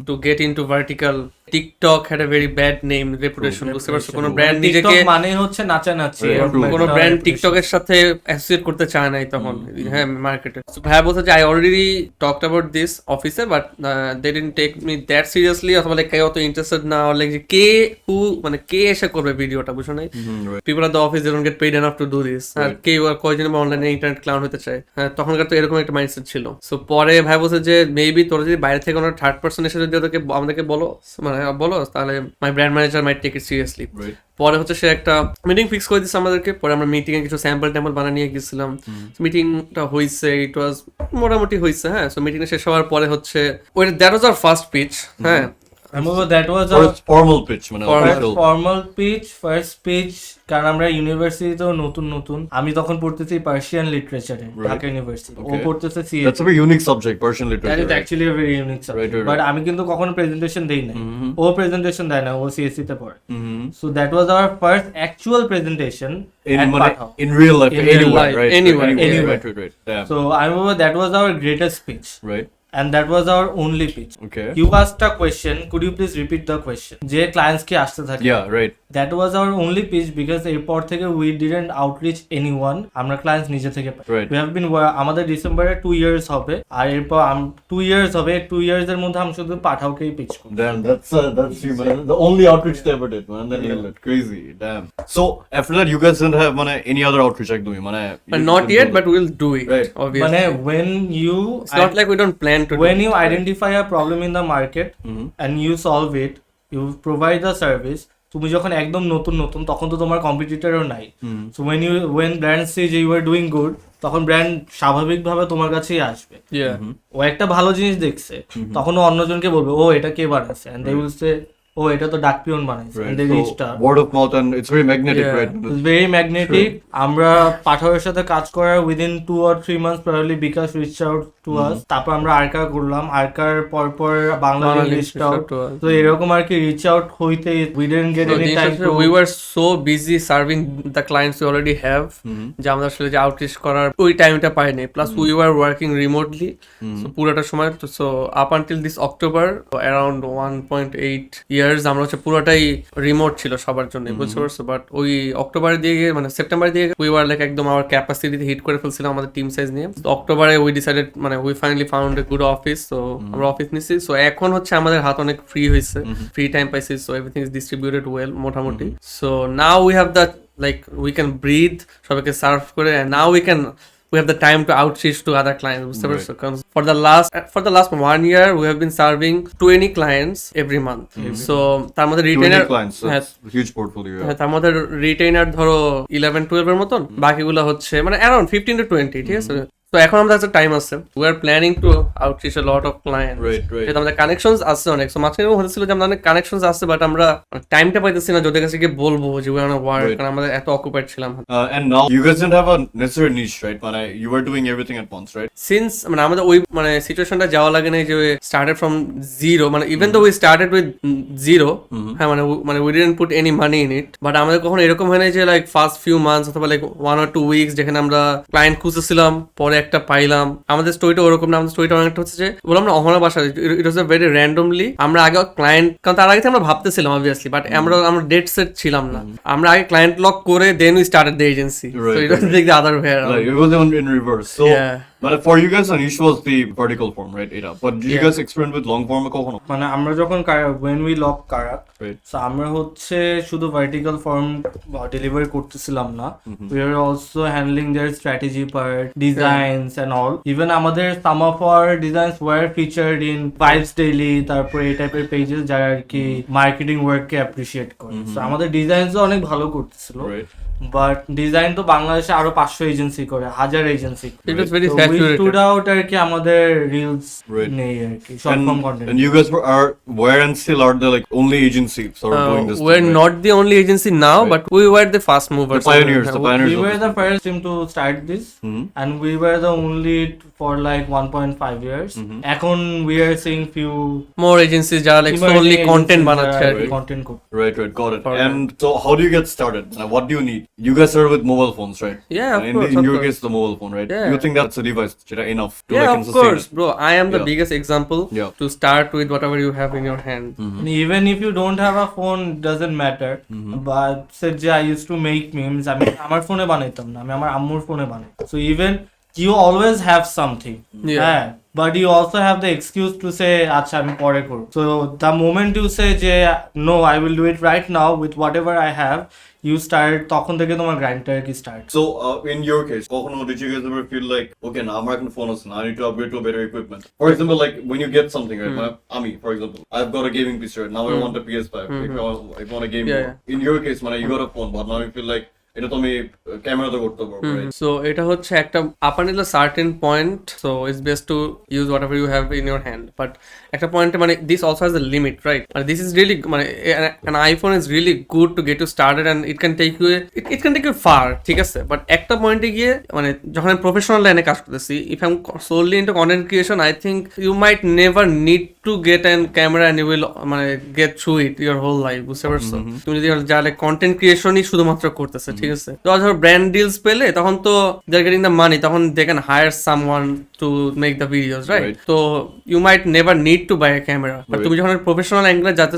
to get into vertical. TikTok had a very bad name, reputation, বুঝতে পারছো? কোনো ব্র্যান্ড নিজেকে টিকটক মানে হচ্ছে নাচানাচি, Yeah, এরকম কোনো একটা ব্র্যান্ড reputation। টিকটকের সাথে অ্যাসোসিয়েট করতে চায় নাই তখন, হ্যাঁ মার্কেটে। ভাইয়া বলছে যে I already talked about this অফিসে, but they didn't take me that seriously, অথবা লাইক কেউ অত ইন্টারেস্টেড না, লাইক যে কে এসে করবে ভিডিওটা, বুঝো নাই? People are the office they don't get paid enough to do this. আর কেউ আর কয়জন অনলাইনে ইন্টারনেট ক্লাউড হতে চায়, হ্যাঁ তখনকার তো এরকম একটা মাইন্ডসেট ছিল। সো পরে ভাই বলছে যে মেবি তোরা যদি বাইরে থেকে কোনো থার্ড পার্সন এসে যদি আমাদেরকে বলো তাহলে my brand manager might take it seriously. Right. পরে হচ্ছে সে একটা মিটিং ফিক্স করে দিচ্ছে আমাদেরকে। পরে আমরা মিটিং এ কিছু স্যাম্পল বানিয়ে নিয়ে গেছিলাম। মিটিংটা হয়েছে, ইট ওয়াজ মোটামুটি হয়েছে, হ্যাঁ। সো মিটিংটা শেষ হওয়ার পরে হচ্ছে that was our first pitch, হ্যাঁ। I remember that was our First formal pitch, মানে Formal. first official. formal pitch, first pitch, কারণ আমরা ইউনিভার্সিটিতেও নতুন আমি তখন পড়তেছি পার্সিয়ান লিটারেচারে Right. ঢাকা ইউনিভার্সিটি ও Okay. পড়তেছে CS That's a very unique subject, Persian that literature. Is right? Actually a very unique subject right, but right. আমি কিন্তু কখনো প্রেজেন্টেশন দেই নাই Mhm. ও প্রেজেন্টেশন দেয় না ও সিএসসি তে পড়ে Mhm. So that was our first actual presentation In, at মানে, Pathao. in real life, In real anywhere, life, right? anywhere. Anywhere. Right. Yeah. So I remember that was our greatest speech Right. and that was our only pitch. Okay. You asked a question, could you please repeat the question? যে clients কি আসতে থাকে Yeah, right. that was our only pitch because এরপর থেকে we didn't outreach anyone আমরা clients নিজে থেকে পাই Right. we have been আমাদের ডিসেম্বরে 2 years হবে আর এরপর 2 years হবে 2 years এর মধ্যে আমি শুধু পাঠাওকেই পিচ করি Damn, that's you, man. The only outreach they ever did, man. They nailed it. Crazy. Damn. So after that, you guys didn't have any other outreach like doing, man. But not yet, but we'll do it. Right. Obviously. মানে when you It's not like we don't plan to. when do you it. identify a problem in the market Mhm. and you solve it, you provide the service. তুমি যখন একদম নতুন তখন তো তোমার কম্পিটিটরও নাই Mhm. So when brands say যে you are doing good তখন ব্র্যান্ড স্বাভাবিকভাবে তোমার কাছেই আসবে Yeah. ও একটা ভালো জিনিস দেখছে তখন ও অন্যজনকে বলবে ও এটা কে বানাইছে and they will say ও এটা তো ডাকপিয়ন বানাইছে and Right. they reached So, out. word of mouth, and it's very magnetic, Yeah. right? It's very magnetic. আমরা পাঠাওয়ের সাথে কাজ করার within 2 or 3 months probably bKash reached out to us. তারপর আমরা আরকা করলাম, আরকার পর Bangladesh Bangladesh reached reached out. out to us. তো এরকম আর কি reach out হইতে we didn't get So any the time issue to is we were so busy serving the clients we already have Mhm. যে আমাদের আসলে যে আউটরিচ করার ওই টাইমটা পাইনি plus we were working remotely so পুরোটা সময় so up until this October around 1.8 years আমরা হচ্ছে পুরোটাই রিমোট ছিল সবার জন্য বুঝতে পারছো বাট ওই অক্টোবরের দিকে মানে সেপ্টেম্বর দিকে উই ওয়ার লাইক একদম আমার ক্যাপাসিটিতে হিট করে ফেলছিলাম আমাদের টিম সাইজ নিয়ে তো অক্টোবরে উই ডিসাইডেড মানে we finally found a good office so আমরা অফিস নিছি সো এখন হচ্ছে আমাদের হাত অনেক ফ্রি হয়েছে ফ্রি টাইম পাইছি so everything is distributed well মোটামুটি so now we have the like we can breathe সবাইকে সার্ভ করে and now we have the time to outreach to other clients বুঝতে পারছো কারণ for the last 1 year we have been serving 20 clients every month so তার মধ্যে 20 retainer clients. That's a huge portfolio. Yeah. তার মধ্যে retainer ধরো 11-12 এর মতন বাকিগুলো হচ্ছে মানে অ্যারাউন্ড 15 to 20 ঠিক আছে তো এখন আমাদের কাছে টাইম আছে we are planning to outreach a lot of clients Right. যেটা আমাদের কানেকশনস আছে অনেক সো মাঝখানে এরকম হতেছিল যে আমাদের অনেক কানেকশনস আছে বাট আমরা টাইমটা পাইতেছি না যাদের কাছে গিয়ে বলবো যে উই আর ওয়ার্ক Right. কারণ আমাদের এত অকুপাইড ছিলাম And now you guys didn't have a necessary niche, right? Man, you were doing everything at once, right? Since মানে আমাদের ওই মানে সিচুয়েশনটা যাওয়া লাগে না যে স্টার্টেড ফ্রম জিরো মানে even though we started with zero হ্যাঁ মানে we didn't put any money in it but আমাদের কখনো এরকম হয় না যে লাইক ফার্স্ট ফিউ মান্থস অথবা লাইক 1 or 2 উইকস যেখানে আমরা ক্লায়েন্ট খুঁজেছিলাম পরে একটা পাইলাম আমাদের স্টোরিটা ওরকম না আমাদের স্টোরিটা অনেকটা হচ্ছে যে বললাম না অহনা বাসা ইট ওয়াজ ভেরি র্যান্ডমলি আমরা আগে ক্লায়েন্ট কারণ তার আগে তো আমরা ভাবতেছিলাম অবভিয়াসলি বাট আমরা ডেট সেট ছিলাম না আমরা আগে ক্লায়েন্ট লক করে then we started the agency so it was like the other way Like it was in reverse. So, Yeah. but for you guys, a niche was the vertical form, right? Era. But did you guys experiment with long form? Kohono? মানে আমরা যখন when we lock Karak Right. So আমরা হচ্ছে শুধু vertical form delivery করতেছিলাম না we are also handling their strategy part designs and all even আমাদের some of our designs were featured in Vibes Daily তারপর এই টাইপের পেজেস যারা আর কি মার্কেটিং ওয়ার্ককে অ্যাপ্রিসিয়েট করে সো আমাদের ডিজাইনসও অনেক ভালো করতেছিল Right. বাট ডিজাইন তো বাংলাদেশে আরো 500 এজেন্সি করে 1000 agency it was very we saturated stood out আর কি আমাদের রিলস Right. নেই আর কি short form content And you guys were and still are the like only agency sort of doing this. we're thing, right? not the only agency now Right. but we were the fast movers The pioneers, the Yeah, pioneers. we of were this. the first team to start this Mhm. and we were the only for like 1.5 years এখন we are seeing few more agencies যারা like emerging solely content agencies বানাচ্ছে যারা আর কি content করছে Right, got it. For- And so, how do you get started? What do you need? You guys started with mobile phones, right? Yeah, of And course, in of your course. case, the mobile phone, right? Yeah. You think that's a device enough to yeah like of sustain course it? bro I am the Yeah. biggest example Yeah. to start with whatever you have in your hand and even if you don't have a phone doesn't matter but said যে I used to make memes আমি আমার ফোনে বানাইতাম না আমি আমার আম্মুর ফোনে বানাইতাম so even you always have something Yeah. but you also have the excuse to say acha আমি পরে করব so the moment you say যে no I will do it right now with whatever I have you start তখন থেকে তোমার গ্রাইন্ডটা কি start So, in your case, did you guys ever feel like, okay, now I'm working phone, now I need to upgrade to a better equipment? For example, like when you get something, right? Ami, for example, I've got a gaming PC, right? Now I want a PS5. If I want a game Yeah, more. In your case, man, you got a phone, but now you feel like এটা তো আমি ক্যামেরাতে করতে পারবো right? So এটা হচ্ছে একটা up until a certain point, so it's best to use whatever you have in your hand, but একটা পয়েন্টে মানে this also has a limit, right? মানে দিস ইজ রিয়েলি মানে an iPhone is really good to get you started and it can take you far, ঠিক আছে? But একটা পয়েন্টে গিয়ে মানে যখন আমি প্রফেশনাল লাইনে কাজ করতেছি, if I M solely into content creation, I think you might never need to get an camera and you will মানে get through it your whole life, বুঝতে পারছো? তুমি যদি যা লাইক কন্টেন্ট ক্রিয়েশনই শুধুমাত্র করতেছে, ঠিক আছে? তো ধর ব্র্যান্ড ডিলস পেলে তখন তো দে আর গেটিং দ্য মানি, তখন they can hire someone to make the videos, right? তো you might never need to buy a camera, but তুমি যখন প্রফেশনাল অ্যাঙ্গেলে যাচ্ছ,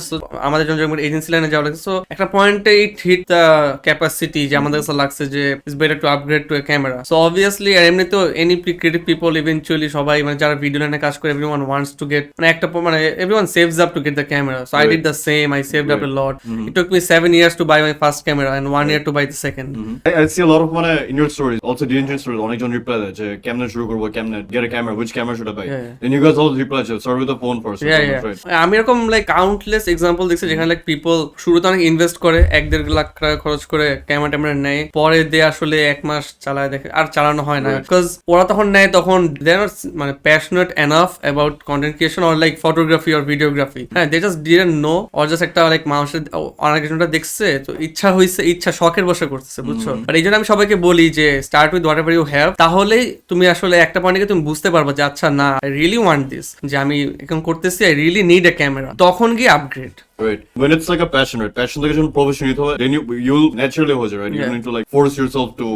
আমাদের যখন এজেন্সি লাইনে যাওয়া লাগছে, একটা পয়েন্টে ইট হিট দ্য ক্যাপাসিটি যে আমাদের কাছে লাগছে যে it's better to upgrade to a camera. So obviously আর এমনি তো এনি ক্রিয়েটিভ পিপল ইভেনচুয়ালি সবাই মানে যারা ভিডিও লাইনে কাজ করে, এভরিওয়ান ওয়ান্টস টু গেট মানে একটা মানে everyone saves up to get the camera, so I did the same. I saved up a lot. It took me 7 years to buy my first camera and 1 year to buy the second. I see a lot of মানে in your stories, also the engine stories, অনেকজন reply দেয় যে কেমনে শুরু করবো, কেমনে get a camera, which camera should I buy? Then you guys all reply যে start with the phone first. আমি এরকম লাইক কাউন্টলেস এক্সাম্পল দেখছি যেখানে লাইক পিপল শুরুতে অনেক ইনভেস্ট করে 1-1.5 লাখ টাকা খরচ করে ক্যামেরা নেয়, পরে দিয়ে আসলে 1 মাস চালায় দেখে আর চালানো হয় না, বিকজ ওরা তখন নেয় তখন দে আর মানে passionate enough about content creation or like photography or videography. হ্যাঁ, they just didn't know, or just একটা লাইক মানুষের অনেকজনটা দেখছে তো ইচ্ছা হইছে, ইচ্ছা শখের বসে করতেছে, বুঝছো? আর এই জন্য আমি সবাইকে বলি যে start with whatever you have, তাহলেই তুমি আসলে একটা পয়েন্টে তুমি বুঝতে পারবে যে আচ্ছা না, আই রিয়েলি ওয়ান্ট দিস, যে আমি এখন করতেছি, I really need a camera, তখন গিয়ে upgrade. Right. When it's like a passion, right? Passion like a profession, then you'll naturally hold it, right? You don't need to like force yourself to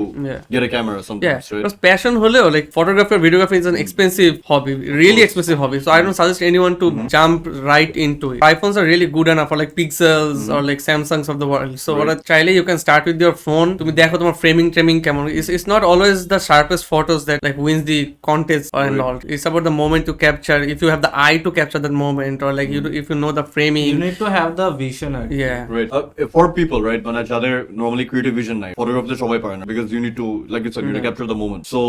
get a camera or something. Yeah, Right? because passion হলেও like photography or videography is an expensive hobby, really expensive hobby. So I don't suggest anyone to jump right into it. iPhones are really good enough for like Pixels or like Samsungs of the world. So what চাইলে you can start with your phone. তুমি দেখো তোমার framing কেমন. It's not always the sharpest photos that like wins the contest and all. It's about the moment to capture. If you have the eye to capture that moment, or like if you know the framing. You need to have the vision. Yeah. Right. For people, right? When যাদের normally creative vision নাই, photography সবাই পারে না, because you need to, like you said, you need to capture the moment. So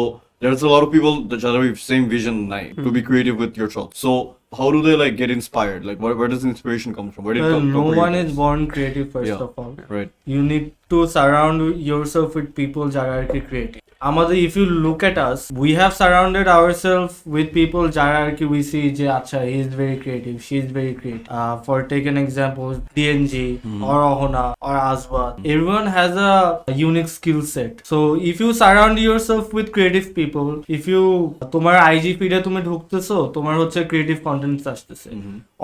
there's a lot of people that যাদের same vision নাই to be creative with your shot. So how do they like get inspired? Like where does inspiration come from? Where did it come from? No one is born creative first of all. Right. You need to surround yourself with people যারা আর কি creative. আমাদের if you look at us, we have surrounded ourselves with people যারা আর কি we see যে আচ্ছা he is very creative, she is very creative. For take an example, DNG or Ohana or Aswad. Everyone has a unique skill set. So if you surround yourself with creative people, if you তোমার IG feed এ তুমি ঢুকতেছো, তোমার হচ্ছে creative content আসতেছে.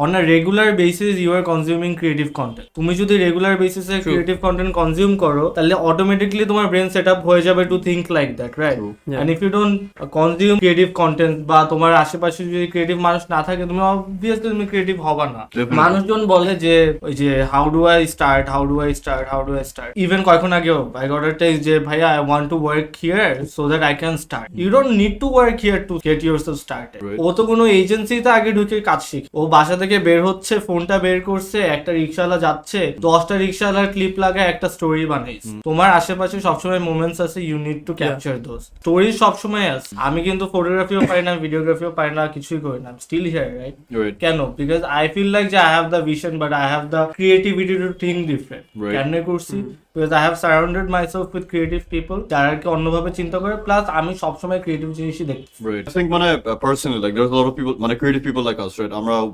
On a regular basis you are consuming creative content. তুমি যদি regular basis এ creative content consume করো, তাহলে automatically তোমার brain setup হয়ে যাবে to think like that, right? Yeah. And if you don't consume creative content বা তোমার আশেপাশে যদি creative মানুষ না থাকে, তুমি obviously তুমি creative হবা না। মানুষজন বলে যে ওই যে how do I start even কয়েকদিন আগেও I got a text যে ভাইয়া I want to work here so that I can start. You don't need to work here to get yourself started. ও তো কোনো এজেন্সিতে আগে ঢুকে কাজ শিখে, ও বাসা থেকে বের হচ্ছে, ফোনটা বের করছে, একটা রিকশাওয়ালা যাচ্ছে, 10টা রিকশাওয়ালার ক্লিপ লাগায় একটা স্টোরি বানাইছে। তোমার আশেপাশে সবসময় মোমেন্টস আছে, you need to capture those. Story সবসময় আছে। আমি কিন্তু ফটোগ্রাফিও পারি না, ভিডিওগ্রাফিও পারি না, কিছুই করি না, still here, right? কেন? Because I feel like যে I have the vision but I have the creativity to think different. কেমনে করছি? Because I have surrounded myself with creative people যারা কি অন্যভাবে চিন্তা করে, প্লাস আমি সবসময় ক্রিয়েটিভ জিনিসই দেখি। Right. I think মানে personally like there's a lot of people মানে creative people like us, right?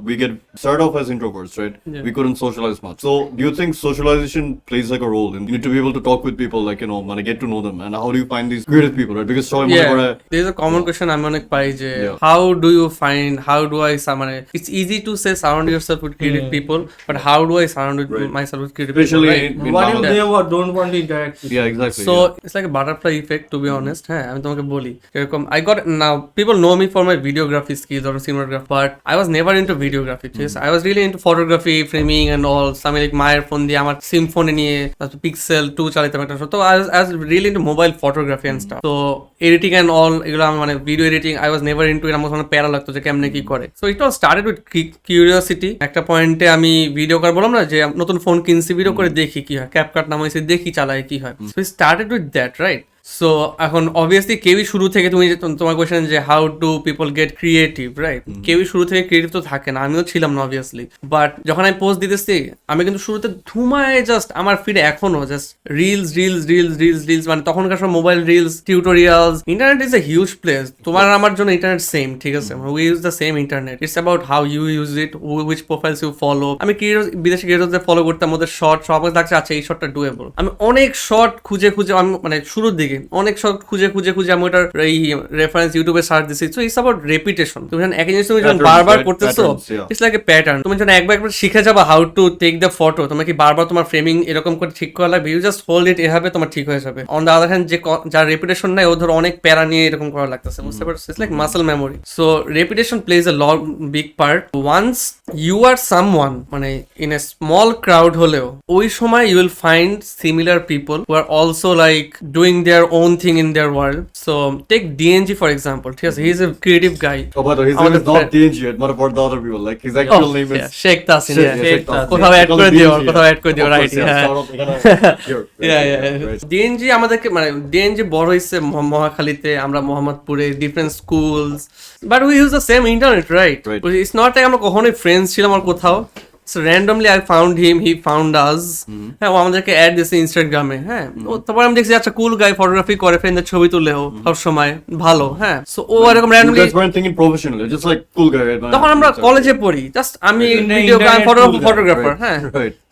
We get started off as introverts, right? We couldn't socialize much. So do you think socialization plays like a role in you need to be able to talk with people, like you know মানে get to know them, and how do you find these creative people, right? Because সবাই মনে করে there is a common question আমি অনেক পাই যে how do I মানে it's easy to say surround yourself with creative people, but how do I surround myself with creative people? Especially in what if they don't want to interact with you? Exactly. So it's like a butterfly effect, to be honest. হ্যাঁ, আমি তোমাকে বলি এরকম I got now people know me for my videography skills or cinematography, but I was never into videography. I was really into photography, framing and all. আমি like মায়ের phone দিয়ে আমার সিম ফোনে নিয়ে পিক্সেল 2 চালাতাম একটা, তো I was really into mobile photography and stuff. So editing and all এগুলো আমি মানে video editing I was never into it. আমার মানে প্যারা লাগতো যে কেমনে কি করে। So it all started with curiosity. একটা পয়েন্টে আমি ভিডিও করার বললাম না যে নতুন ফোন কিনছি, ভিডিও করে দেখি কি হয়, ক্যাপকাট নামাইছি, দেখি চালাই কি হয়। So it started with that, right? So এখন অবভিয়াসলি কেউই শুরু থেকে তুমি তোমার কোয়েশ্চেন যে how do people gate creative, right? কেউই শুরু থেকে ক্রিয়েটিভ তো থাকে না, আমিও ছিলাম না অবভিয়াসলি। বাট যখন আমি পোস্ট দিতেছি, আমি কিন্তু শুরুতে ধুমায় জাস্ট আমার ফিডে এখনো just reels reels reels reels reels, মানে তখনকার সময় mobile reels, tutorials, internet is a huge place. তোমার আমার জন্য ইন্টারনেট সেম, ঠিক আছে? We use the same internet, it's about how you use it, which profiles you follow. আমি বিদেশি ক্রিয়েটরদের ফলো করতাম, ওদের শর্ট সব লাগছে, আচ্ছা এই শর্টটা ডুয়েবল। আমি অনেক শর্ট খুঁজে আমি মানে শুরুর দিকে অনেক শর্ট খুঁজে আমি ওটার এই রেফারেন্স ইউটিউবে সার্চ দিছি। So it's about repetition. তুমি যখন একই জিনিস তুমি যখন বারবার করতেছো, ইটস লাইক এ প্যাটার্ন। তুমি যখন একবার শিখে যাবা how to take the photo, তোমার কি বারবার তোমার ফ্রেমিং এরকম করে ঠিক করা লাগবে? ইউ জাস্ট হোল্ড ইট, এভাবে তোমার ঠিক হয়ে যাবে। অন দ্য আদার হ্যান্ড যে যার রেপিটেশন নাই, ও ধরো অনেক প্যারা নিয়ে এরকম করা লাগতেছে, বুঝতে পারছো? It's like muscle memory. So repetition plays a big part. Once you are someone, মানে ইন এ স্মল ক্রাউড হলেও, ওই সময় you will find similar people who are also like doing their own thing in their world. So take DNG for example. Yes, he's a creative guy. Oh, but his name is not DNG. What about the other people? Like his actual name is Sheikh Tasin. Sheikh Tasin. কোথাও add করে দিও, কোথাও add করে দিও, right? DNG আমাদেরকে মানে DNG বড় হইছে মহাখালীতে, আমরা মোহাম্মদপুরে, different schools, but we use the same internet, right? It's not like আমরা কখনোই ফ্রেন্ডস ছিলাম আর কোথাও। So randomly I found him, he found us. হ্যাঁ, ও আমাদেরকে অ্যাড দিয়েছে ইনস্টাগ্রামে। হ্যাঁ, তারপর আমি দেখছি আচ্ছা কুল গাই, ফটোগ্রাফি করে, ফ্রেন্ডদের ছবি তুলেও সব সময় ভালো। হ্যাঁ, সো ও এরকম randomly, you guys weren't thinking professionally, just like cool guy, right? তখন আমরা কলেজে পড়ি, জাস্ট আমি ভিডিও ফটোগ্রাফার। হ্যাঁ,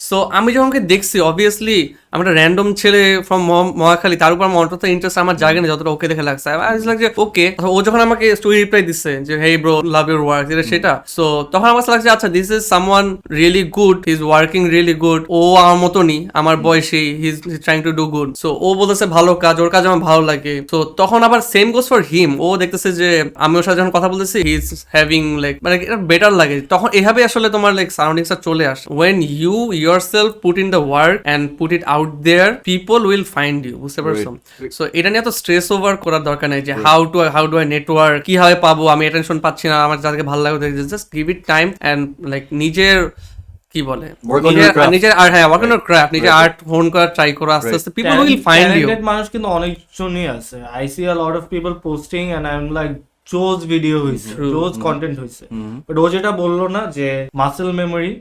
সো আমি যখন দেখছি অবভিয়াসলি আমরা র্যান্ডম ছেলে ফ্রম মহাখালী, তার উপর আমার অন্তত ইন্টারেস্ট আমার জাগে না যতটা ওকে দেখে লাগছে। লাগছে ওকে, ও যখন আমাকে স্টোরি রিপ্লাই দিচ্ছে যে hey bro, love your work, সেটা, সো তখন আমার লাগছে আচ্ছা this is someone really good, he is working really good. ও আমার মতনই, আমার বয়সী, he is trying to do good. So ও বলতেছে ভালো কাজ, ওর কাজ আমার ভালো লাগে। তো তখন আবার সেম গোস ফর হিম, ও দেখতেছে যে আমি ওর সাথে যখন কথা বলতেছি হি ইজ হ্যাভিং লাইক, মানে এটা বেটার লাগে। তখন এভাবে আসলে তোমার লাইক সারাউন্ডিংসটা চলে আসে। When you yourself put in the work and put it out there, people will find you, বুঝতে পারছো? সো এটা নিয়ে তো স্ট্রেস ওভার করার দরকার নাই যে হাউ ডু আই নেটওয়ার্ক, কিভাবে পাবো, আমি অ্যাটেনশন পাচ্ছি না, আমার যাদেরকে ভালো লাগে just give it time and like নিজের কি বলে নিজের আর হ্যাঁ ওয়ার্ক অন ইওর ক্রাফট, নিজের আর্ট হোন করার ট্রাই করো, আস্তে আস্তে পিপল উইল ফাইন্ড ইউ। মানুষ কিন্তু অনেকজনই আছে, I see a lot of people posting and I am like those video হয়েছে, জোজ কন্টেন্ট হয়েছে, বাট ও যেটা বললো না যে মাসেল মেমোরি,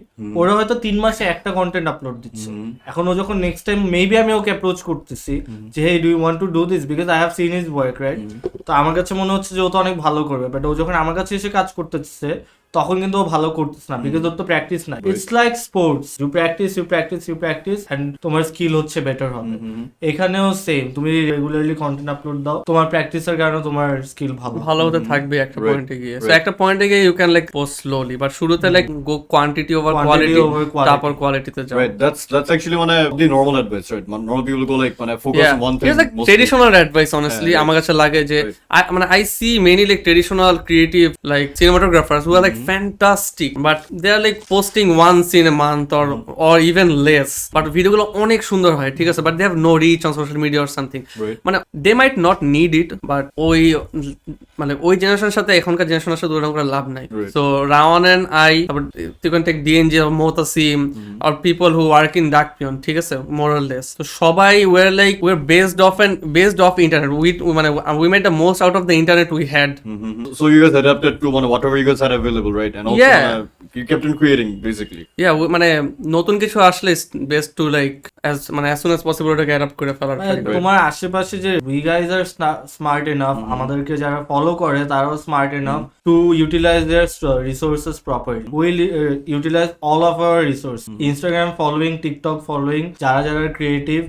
ওরা হয়তো 3 মাসে একটা কন্টেন্ট আপলোড দিচ্ছে। এখন ও যখন নেক্সট টাইম মেবি আমি ওকে অ্যাপ্রোচ করতেছি যে hey do you want to do this, because I have seen his work, right? তো আমার কাছে মনে হচ্ছে যে ও তো অনেক ভালো করবে, বাট ও যখন আমার কাছে এসে কাজ করতেছে তখন কিন্তু ও ভালো করতেছ না, বিকজ ওর তো প্র্যাকটিস নাই। It's like sports, you practise and তোমার স্কিল হচ্ছে বেটার হবে। এখানেও সেম, তুমি রেগুলারলি কন্টেন্ট আপলোড দাও, তোমার প্র্যাকটিসের কারণে তোমার স্কিল ভালো হতে থাকবে একটা পয়েন্টে গিয়ে। সো একটা পয়েন্টে গিয়ে you can like post slowly, but শুরুতে like go quantity over quality, তারপর কোয়ালিটিতে যাও। Right, that's actually one of the normal advice, right? Normal people go like focus on one thing. It's like traditional advice, honestly. আমার কাছে লাগে যে I see many like traditional creative like cinematographers who are like fantastic, but they are like posting once in a month or even less, but video গুলো অনেক সুন্দর হয়, ঠিক আছে, but they have no reach on social media or something. মানে they might not need it, but ওই জেনারেশনের সাথে এখনকার জেনারেশনের সাথে ওরকম করে লাভ নাই। So Rawan and I, you can take DNG or Motasim or people who work in Duckpeon, ঠিক আছে, more or less. So সবাই we're based off internet. We made the most out of the internet we had. So you guys adapted to whatever you guys had available, right? And also you kept on creating basically. Yeah, মানে নতুন কিছু আসলে best to like as soon as possible ওটাকে adapt করে ফেলার। তোমার আশেপাশে যে we guys are smart enough, আমাদেরকে যারা ফলো করে তারাও smart enough to utilize their resources properly. We'll utilize all of our resources. Instagram following, TikTok following, যারা creative,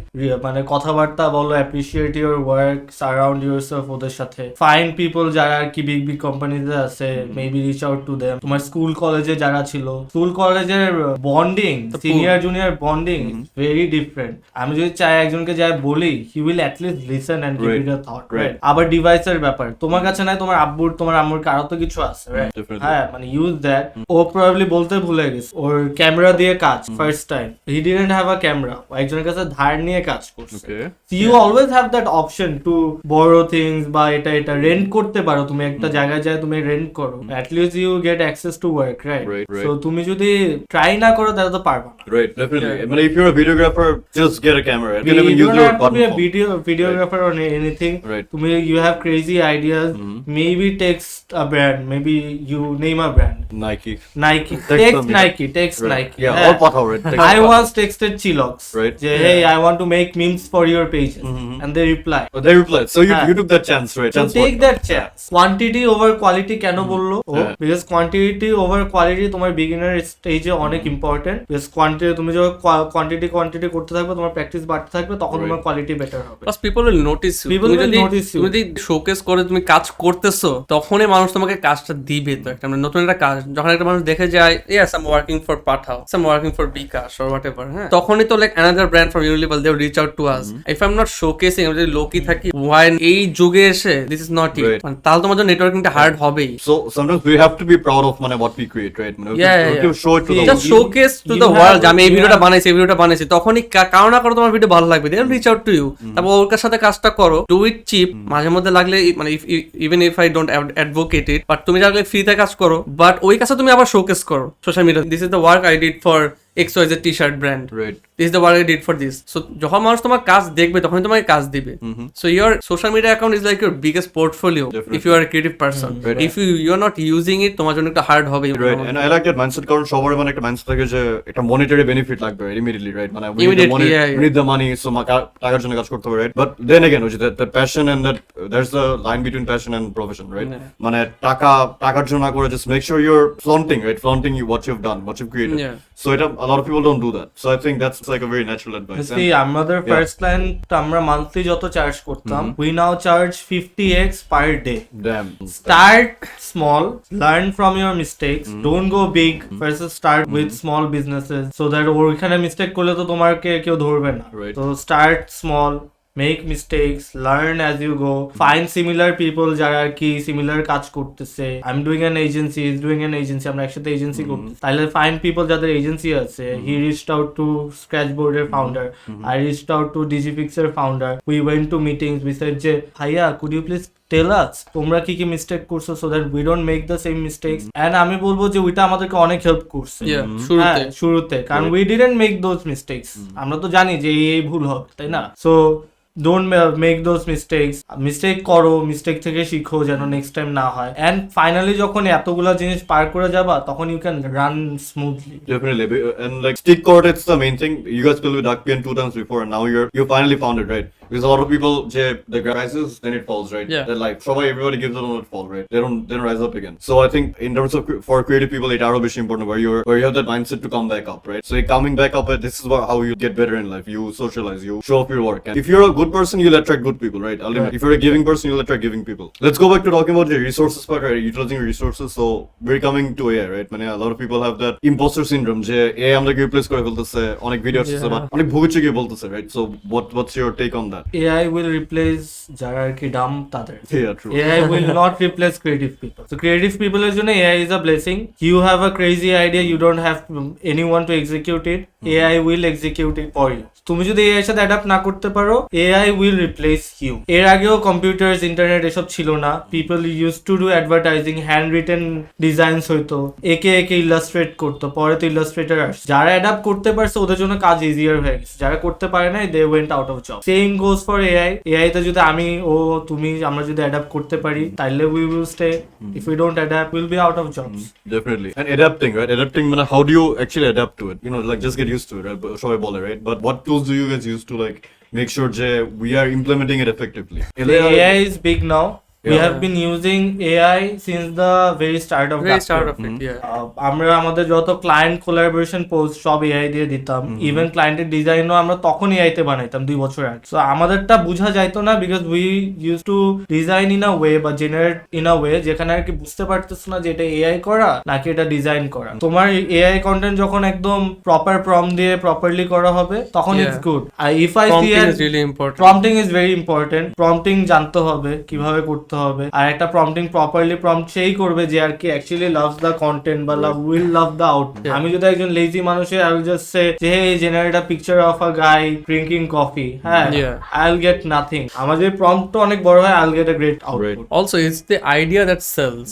মানে কথাবার্তা বলো, appreciate your work, surround yourself ওদের সাথে, find people যারা কি big কোম্পানিতে আছে, maybe reach out to them. তোমার স্কুল কলেজে যারা ছিল, স্কুল কলেজের bonding, senior junior bonding very different. আমি যদি চাই একজনকে যাই বলি, he will at least listen and give it a thought, right? আবার ডিভাইসের ব্যাপার, তোমার কাছে নাই, তোমার আব্বুর, তোমার আম্মুর কারো তো কিছু আছে, রাইট? হ্যাঁ, মানে ইউজ দ্যাট। ও প্রবাবলি বলতে ভুলে গেছে, ওর ক্যামেরা দিয়ে কাজ first time, he didn't have a camera, একজনের কাছে ধার নিয়ে কাজ করছে। You always have that option to বড় থিংস, বা এটা রেন্ট করতে পারো, তুমি একটা জায়গায় যায় তুমি রেন্ট করো, at least you get access to work, right? So তুমি যদি ট্রাই না করো তাহলে তো পারবা না। Right, definitely. I mean, if you're a videographer, just get a camera. You can even You use don't your have to be a button phone. videographer or anything. Right. You have crazy ideas. Maybe text a brand. Maybe you name a brand. Nike. Nike. Text Text them, yeah. Nike. Text Right. Nike. Yeah, all part of it. Text I part. once texted Chilox. Right. Hey, I want to make memes for your pages, and they reply. But they replied. So Yeah. you took that chance, right? So Chance take worked. that chance. Quantity over quality কেন বললো? Yeah. Because quantity over quality তোমার beginner stage এ অনেক important. Because quantity তুমি যখন quantity করতে থাকবে, তোমার practice বাড়তে থাকবে, তখন Right. তোমার quality better হবে। Plus people will notice you People will notice you. তুমি যদি শোকেস করে তুমি কাজ করতেছো, তখনই মানুষ তোমাকে কাজটা দিবে। তো একটা নতুন একটা কাজ যখন একটা মানুষ দেখে যায়, yes I am working for Pathao, I am working for bKash or whatever, হ্যাঁ, তখনই তো like another brand from Unilever they will reach out to us. If I am not showcasing, আমি যদি লোকি থাকি, ওয়াই এই যুগে এসে this is not it, Right. তাহলে তোমার জন্য নেটওয়ার্কিংটা হার্ড হবেই। So sometimes we have to be proud of what we create, right? We have to show it to the just world. Showcase to the you world, have- আমি এই you ভিডিওটা have- বানাইছি, এই ভিডিওটা বানাইছি, তখনই কারো না কারো তোমার ভিডিও ভালো লাগবে, they reach out to you. তারপর ওর সাথে কাজটা করো, ডু ইট চিপ, মাঝে মধ্যে লাগলে মানে even if I don't advocate it, but তুমি লাগলে ফ্রিতে কাজ করো, বাট ওই কাজটা তুমি আবার শোকেস করো social media. This is the work I did for XYZ T-shirt brand, Right. This is the work I did for this. So যখন মানুষ তোমার কাজ দেখবে, তখনই তোমাকে কাজ দিবে। So your social media account is like your biggest portfolio if you are creative person. If you are not using it, তোমার জন্য একটু হার্ড হবে। Right, and I like that mindset কারণ সবার একটা mindset থাকে যে একটা monetary benefit লাগবে immediately, right? we need the Immediately, money, yeah, we need the money, so টাকার জন্য কাজ করতে হবে, right? But then again, that passion and there's the line between passion and profession, right? টাকার জন্য না করে just make sure you're flaunting what you've done, what you've created. Yeah. So a lot of people don't do that. So I think that's like a very natural advice. See, আমাদের first client আমরা monthly যত charge করতাম, we now charge 50x per day. Damn. Start small, learn from your mistakes, don't go big, first start with small businesses so that ওইখানে mistake করলে তো তোমাকে কেউ ধরবে না। Right. So start small, make mistakes, learn as you go, find similar people যারা আর কি similar কাজ করতেছে। I'm doing an agency, he's doing an agency, আমরা একসাথে এজেন্সি করতেছি, তাহলে find people যাদের এজেন্সি আছে। He reached out to Scratchboard এর founder, I reached out to Digifix এর founder, we went to meetings, we said যে ভাইয়া could you please tell us তোমরা কি কি মিস্টেক করছো so that we don't make the same mistakes, and আমি বলবো যে ওইটা আমাদেরকে অনেক হেল্প করছে। শুরুতে কারণ we didn't make those mistakes, আমরা তো জানি যে এই ভুল হবে, তাই না? So don't make those mistakes. Mistake করো, মিস্টেক থেকে শিখো যেন নেক্সট টাইম না হয়, এন্ড ফাইনালি যখন এতগুলা জিনিস পার করে যাবা, তখন you can run smoothly. Definitely, and like stick core, it's the main thing. You guys played with Duckpeon 2 times before, and now you finally found it, right? Because a lot of people, the rises, then it falls, right? Yeah. They're like, everybody gives them a fall, right? They don't rise up again. So I think in terms of for creative people, it's very important where you have that mindset to come back up, right? So coming back up, this is how you get better in life. You socialize, you show off your work, and if you're a good person, you'll attract good people, right? Ultimately, if you're a giving person, you'll attract giving people. Let's go back to talking about the resources part, right? Utilizing your resources. So we're coming to AI, right? A lot of people have that imposter syndrome. যে AI আমাদেরকে replace করে ফেলতেছে, অনেক video আসছে, but অনেক ভুগিচ্ছে গিয়ে বলতেছে, right? So what's your take on that? AI will replace যারা আর কি ডাম তাদের। Yeah, true. AI will not replace creative people. So creative people এর জন্য AI is a blessing. You have a crazy idea, you don't have anyone to execute it. AI will execute it for you. তুমি যদি AI এর সাথে adapt না করতে পারো, AI will replace you. এর আগেও কম্পিউটার্স, ইন্টারনেট এসব ছিল না। People use to do advertising, hand written designs হইতো, একে ইলাস্ট্রেট করতো, পরে তো ইলাস্ট্রেটর আসছে। যারা অ্যাডাপ্ট করতে পারছে ওদের জন্য কাজ ইজিয়ার হয়ে গেছে, যারা করতে পারে না they went out of job. Same goes for AI তে যদি আমরা যদি অ্যাডাপ্ট করতে পারি, তাহলে we will stay. If we don't adapt, will be out of jobs. Definitely. And adapting, right? Adapting, how do you actually adapt to it? Like just get used to it, right? সবাই বলে, right? But what tools do you guys use to like make sure we are implementing it effectively? AI is big now. We Yeah. have been using AI since the very start of Duckpeon. আমরা আমাদের যত client collaboration post সব AI দিয়ে দিতাম, even ক্লায়েন্টের ডিজাইনও আমরা তখন AI তে বানাইতাম 2 বছর আগে। সো আমাদেরটা বোঝা যাইতো না, because we use two design in a way বা জেনারেট ইন আ ওয়ে যেখানে আর কি বুঝতে পারতেছ না যে এটা AI করা নাকি এটা ডিজাইন করা। তোমার AI কন্টেন্ট যখন একদম প্রপার প্রম্পট দিয়ে প্রপারলি করা হবে, তখন ইটস গুড। আর if I see prompting is very important. Prompting জানতে হবে কিভাবে করতে হবে, আর একটা প্রম্পটিং প্রপারলি প্রম্পট সেই করবে যে আর কি অ্যাকচুয়ালি লাভস দ্য কন্টেন্ট বা উইল লাভ দ্য আউটপুট। আমি যদি একজন লেজি মানুষের আই উইল জাস্ট সে যে hey generate a picture of a guy drinking coffee, হ্যাঁ, আই উইল গেট নাথিং। আমার যদি প্রম্পটটা অনেক বড় হয়, I will get a great output. Also it's the idea that sells.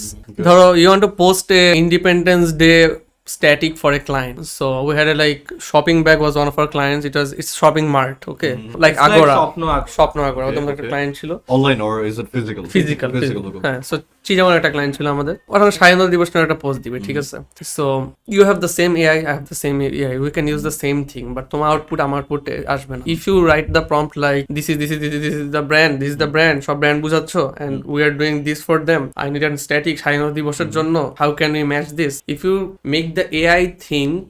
ধরো you want to post a independence day static for a client. So we had a like shopping bag was one of our clients. It's shopping mart, okay, like It's Agora. স্বপ্ন Agora. ওদের মধ্যে একটা okay. Client ছিল Online or is it physical? Physical Okay. হ্যাঁ। So চিজামার একটা client ছিল আমাদের, ওরা স্বাধীনতা দিবস নিয়ে একটা পোস্ট দিবে, ঠিক আছে। So you have the same AI, I have the same AI, we can use the same thing, but তোমার আউটপুট আমার আউটপুটে আসবে না। If you write the prompt like this is the brand, সব ব্র্যান্ড বুঝাচ্ছ, and we are doing this for them, I need an static স্বাধীনতা দিবসের জন্য, how can we match this? If you make the AI think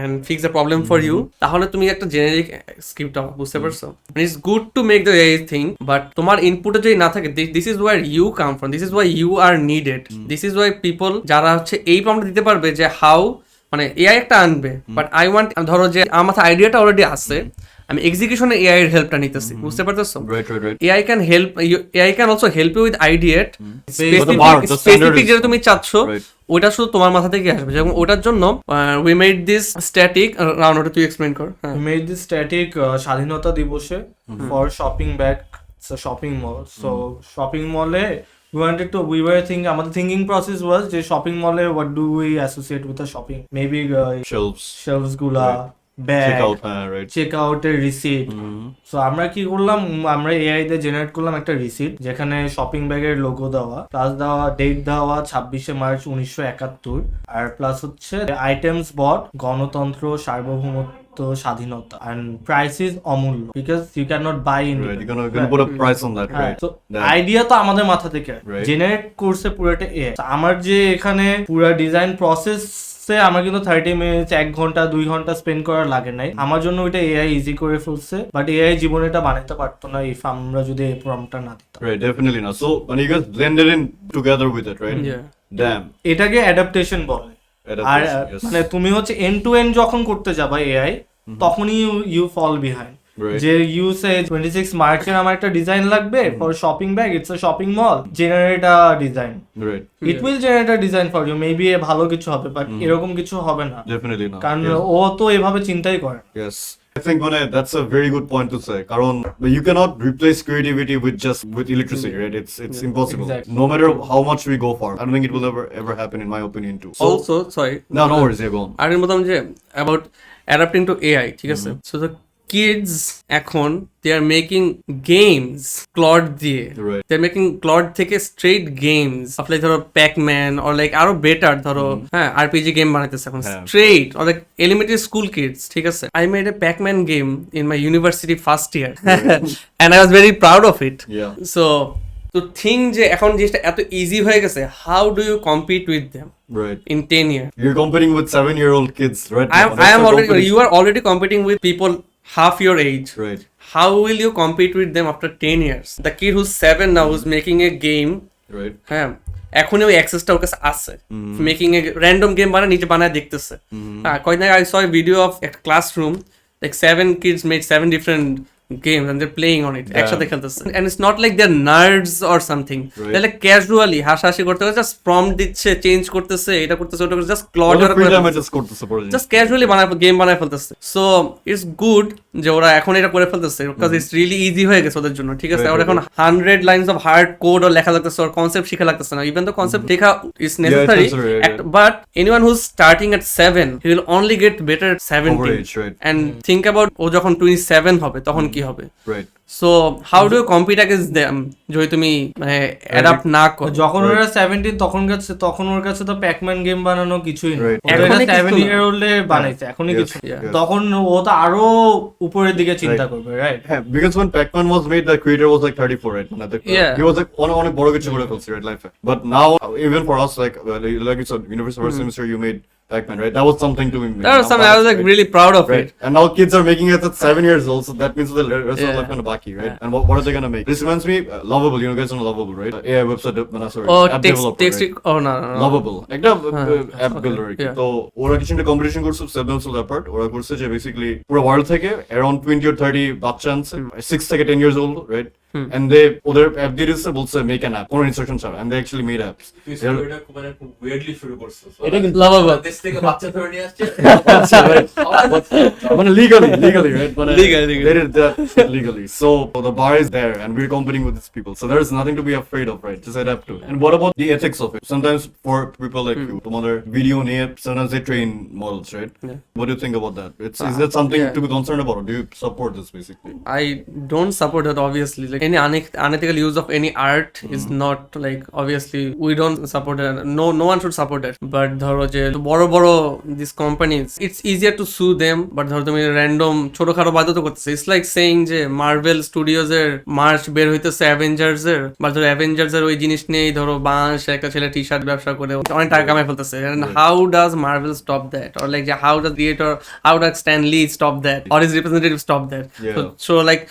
and fix the problem for you, তাহলে তুমি একটা generic script বুঝতে পারছো। It's good to make the AI thing, but তোমার ইনপুটে যদি না থাকে, this is where you come from, this is why you are needed, this is why people যারা হচ্ছে এই প্রম্পট দিতে পারবে যে হাউ, মানে এআই একটা আনবে, বাট আই ওয়ান্ট, ধরো যে আমার মাথায় আইডিয়াটা অলরেডি আছে, আমি এক্সিকিউশনে এআই এর হেল্পটা নিতেছি, বুঝতে পারতেছো? Right. AI can help, AI can also help you with ideate, the specific যেটা তুমি চাচ্ছ Right. ওটা শুধু তোমার মাথা থেকে আসবে। যেমন ওটার জন্য we made this static round, ওটা তুই এক্সপ্লেইন কর। হ্যাঁ, We made this static স্বাধীনতা দিবসে for shopping bag. It's a shopping mall. So shopping mall we were thinking, আমাদের thinking process was যে shopping mall what do we associate with the shopping? Maybe shelves গুলা, bag, check out এর receipt. So আমরা কি করলাম, আমরা AI দিয়ে generate করলাম একটা রিসিট যেখানে শপিং ব্যাগের লোগো দেওয়া, প্লাস দেওয়া ডেট দেওয়া 26শে মার্চ 1971, আর প্লাস হচ্ছে আইটেমস বট, গণতন্ত্র, সার্বভৌমত্ব, স্বাধীনতা, and price is অমূল্য because you cannot buy in. Right, you're gonna put a price on that, right? তো আইডিয়া তো আমাদের মাথা থেকে জেনারেট করছে পুরোটা এআই। আমার যে এখানে পুরো ডিজাইন প্রসেস আমার কিন্তু 30 মিনিট, 1 ঘন্টা, 2 ঘন্টা স্পেন্ড করা লাগে নাই, আমার জন্য ওইটা এআই ইজি করে ফেলছে, বাট এআই জীবনে এটা বানাতে পারতো না ইফ আমরা যদি এই প্রম্পটটা না দিতাম। Right, definitely not. So when you guys blended in together with it, right? Yeah. Damn. এটাকে অ্যাডাপ্টেশন বলে। আর Yes. মানে তুমি হচ্ছে এন্ড টু এন্ড যখন করতে যাবা এআই, তখনই ইউ ফল বিহাইন্ড। Right. যে ইউ সে 26 মার্চের আমার একটা ডিজাইন লাগবে for shopping bag, it's a shopping mall, generate a design. Right. It will generate a design for you, maybe ভালো কিছু হবে, বাট এরকম কিছু হবে না, Definitely not. কারণ Yes. ও তো এভাবে চিন্তাই করে। Yes. I think that's a very good point to say. Karon, you cannot replace creativity with electricity, right? It's impossible. Exactly. No matter how much we go for. I don't think it will ever happen in my opinion too. So, also sorry, no worries, yeah, go on. আর বলতাম যে about adapting to AI, ঠিক আছে। So the kids এখন they are making games Claude দিয়ে, they are making Claude থেকে straight games of like ধরো Pac-Man, or like আরো better ধরো, হ্যাঁ, আরপিজি গেম বানাইতেছে এখন straight, or like elementary school kids, ঠিক আছে। I made a Pac-Man game in my university first year and I was very proud of it. Yeah. So তো think যে এখন জিনিসটা এত ইজি হয়ে গেছে, how do you compete with them Right. in 10 years? You're competing with 7-year-old kids, right? I am already, you are already competing with people half your age. Right. How will you compete with them after 10 years? The kid who's 7 now who's making a game, Right. হ্যাঁ, এখনই ওই অ্যাক্সেসটা ওর কাছে আছে, making এ random game বানায় নিজে বানায় দেখতেছে। হ্যাঁ, কয়দিন আগে I saw a video of a classroom, like 7 kids made 7 different games and they're playing on it, একসাথে খেলতেছে, and it's not like they're nerds or something, they're like casually হাসাহাসি করতে জাস্ট প্রম্পট দিচ্ছে, চেঞ্জ করতেছে, এটা করতেছে, ওটা করতেছে, just Claude just casually game বানায় ফেলতেছে। সো ইটস গুড যে ওরা এখন এটা করে ফেলতেছে, বিকজ ইটস রিয়েলি ইজি হয়ে গেছে ওদের জন্য, ঠিক আছে। ওরা এখন 100 লাইনস অফ হার্ড কোড ও লেখা লাগতেছে, ওর কনসেপ্ট শিখা লাগতেছে না, ইভেন দ্য কনসেপ্ট লেখা is necessary, but anyone whose starting at 7 he will only get better at 17, and think about ও যখন 27 হবে তখন কি হবে। Right. So how do you compete against them যদি তুমি মানে অ্যাডাপ্ট না করো? যখন ওরা 17 তখন ওর কাছে তো প্যাকম্যান গেম বানানো কিছুই না, এখন 7-year-old বানাইছে, এখনই কিছু, তখন ও তো আরো উপরের দিকে চিন্তা করবে, right? Yeah, because when Pac-Man was made, the creator was like 34, right? Yeah. He was like অনেক বড় কিছু করে ফেলছে, right? Life. But now, even for us, like you said, university first semester, you made Pac-Man, right? That was something to me. That was something I was like really proud of it. And now kids are making it at 7 years old, so that means the rest of life kind of backy, right? And what are they gonna make? This reminds me, Lovable. You know, guys know Lovable, right? AI website, Oh, app text, developer, right? oh no. Lovable. একটা app builder. Yeah. তো ওরা কিছু একটা competition করছে, সেভেনসুল apart. ওরা করছে যে basically পুরো ওয়ার্ল্ড থেকে অ্যারাউন্ড 20 or 30 বাচ্চা আনছে, 6 থেকে 10 years old, right? and they ওদের অ্যাপ দিয়ে দিচ্ছে বলছে মেক অ্যান অ্যাপ কোনো ইনস্ট্রাকশন ছাড়া and they actually made apps তুই স্টোরিটা মানে খুব weirdly শুরু করছিস এটা কিন্তু লাভাবাদ দেশ থেকে বাচ্চা ধরে নিয়ে আসছে মানে legally right but Legally. they did that legally so the bar is there and we're competing with these people so there's nothing to be afraid of right just adapt to it and what about the ethics of it sometimes for people like you তোমাদের video নিয়ে sometimes they train models right Yeah. what do you think about that is that something to be concerned about or do you support this basically I don't support that obviously. Like any unethical use of any art is not like obviously we don't support it. No one should support it. But ধরো যে বড় বড় these companies, it's easier to sue them. But ধরো তুমি random ছোটখাটো বাধ্যতা করতেছে. It's like saying যে Marvel Studios এর মার্চ বের হইতেছে Avengers এর, বা ধরো Avengers এর ওই জিনিস নিয়েই ধরো বাঁশ একটা ছেলে টি-শার্ট ব্যবসা করে অনেক টাকা কামাই ফেলতেছে. And how does Marvel stop that? Or like how does creator, how does Stan Lee stop that? Or his representative stop that? Yeah. So like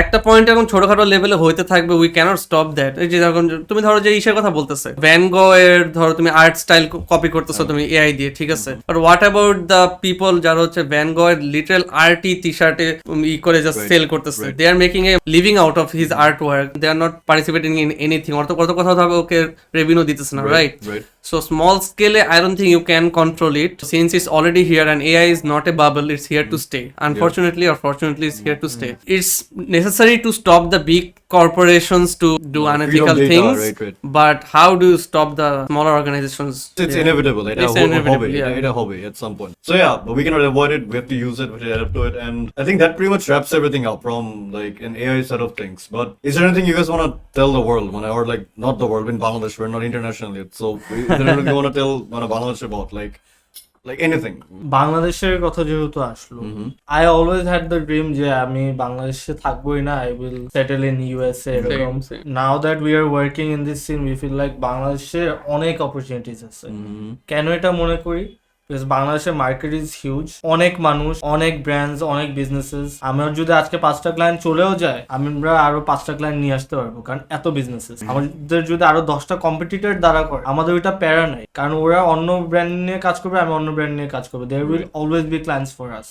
একটা পয়েন্ট এখন ছোটখাটো লেভেলে হইতে থাকবে, উই ক্যানট স্টপ দ্যাট। এই যে যখন তুমি ধরো যে ইসের কথা বলতেছে, ভ্যান গো এর ধরো তুমি আর্ট স্টাইল কপি করতেছো তুমি এআই দিয়ে, ঠিক আছে, but what about the people যারা হচ্ছে ভ্যান গো এর লিটারাল আর্টই টি শার্টে ই করে জাস্ট সেল করতেছে, they are making a living out of his art work, they are not participating in anything, অত কত কথা হবে ওকে রেভিনিউ দিতেছে না, right? So small scale, I don't think you can control it since it's already here and AI is not a bubble, it's here to stay. Unfortunately or fortunately, it's here to stay. It's necessary to stop the big corporations to do unethical data, things, right. but how do you stop the smaller organizations? It's inevitable. It's inevitable, yeah. It's a hobby at some point. So yeah, but we cannot avoid it. We have to use it. We have to adapt to it. And I think that pretty much wraps everything up from like an AI set of things. But is there anything you guys want to tell the world? Or like not the world in Bangladesh, we're not international yet. So is there anything you want to tell Bangladesh about? Like anything. বাংলাদেশের কথা যেহেতু আসলো, I always had the dream যে আমি বাংলাদেশে থাকবোই না, I will settle in USA এরকম। Now that we are working in this scene we feel like বাংলাদেশে অনেক অপরচুনিটিস আছে। কেন এটা মনে করি? বাংলাদেশের মার্কেট ইজ হিউজ, অনেক মানুষ, অনেক ব্র্যান্ডস, অনেক বিজনেসেস। আমার যদি আজকে 5টা ক্লায়েন্ট চলেও যায়, আমরা আরো 5টা ক্লায়েন্ট নিয়ে আসতে পারবো, কারণ এত বিজনেসেস। আমাদের যদি আরো 10টা কম্পিটিটর দ্বারা করে, আমাদের ওইটা প্যারা নাই, কারণ ওরা অন্য ব্র্যান্ড নিয়ে কাজ করবে, আমি অন্য ব্র্যান্ড নিয়ে কাজ করবো। There will always be clients for us.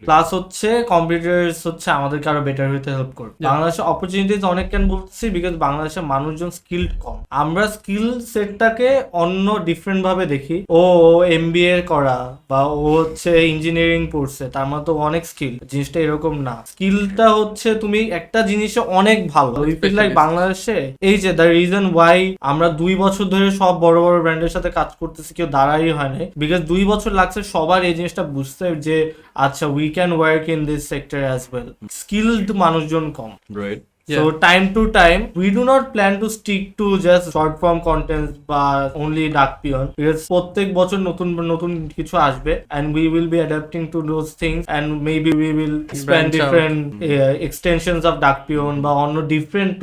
Plus হচ্ছে কম্পিটিটরস হচ্ছে আমাদেরকে আরো বেটার হইতে হেল্প করবে। বাংলাদেশে অপরচুনিটিস অনেক কেন বলতেছি, বিকজ বাংলাদেশের মানুষজন স্কিলড কম। আমরা স্কিল সেটটাকে অন্য ডিফারেন্ট ভাবে দেখি। ও এমবিএ করা বা ও হচ্ছে ইঞ্জিনিয়ারিং পড়ছে, তার মতো অনেক স্কিল। জিনিসটা এরকম না। স্কিলটা হচ্ছে তুমি একটা জিনিসে অনেক ভালো। উই ফিল লাইক বাংলাদেশে এই যে দ্য রিজন ওয়াই আমরা 2 বছর ধরে সব বড় বড় ব্র্যান্ডের সাথে কাজ করতেছি, কেউ দাঁড়াই হয় না, বিকজ 2 বছর লাগছে সবার এই জিনিসটা বুঝতে যে আচ্ছা we can work in this sector as well. Skilled মানুষজন কম, right? So time to time, we do not plan to stick to just short form contents বা only Duckpeon, because প্রত্যেক বছর নতুন নতুন কিছু আসবে and we will be adapting to those things and maybe we will expand different extensions of Duckpeon বা অন্য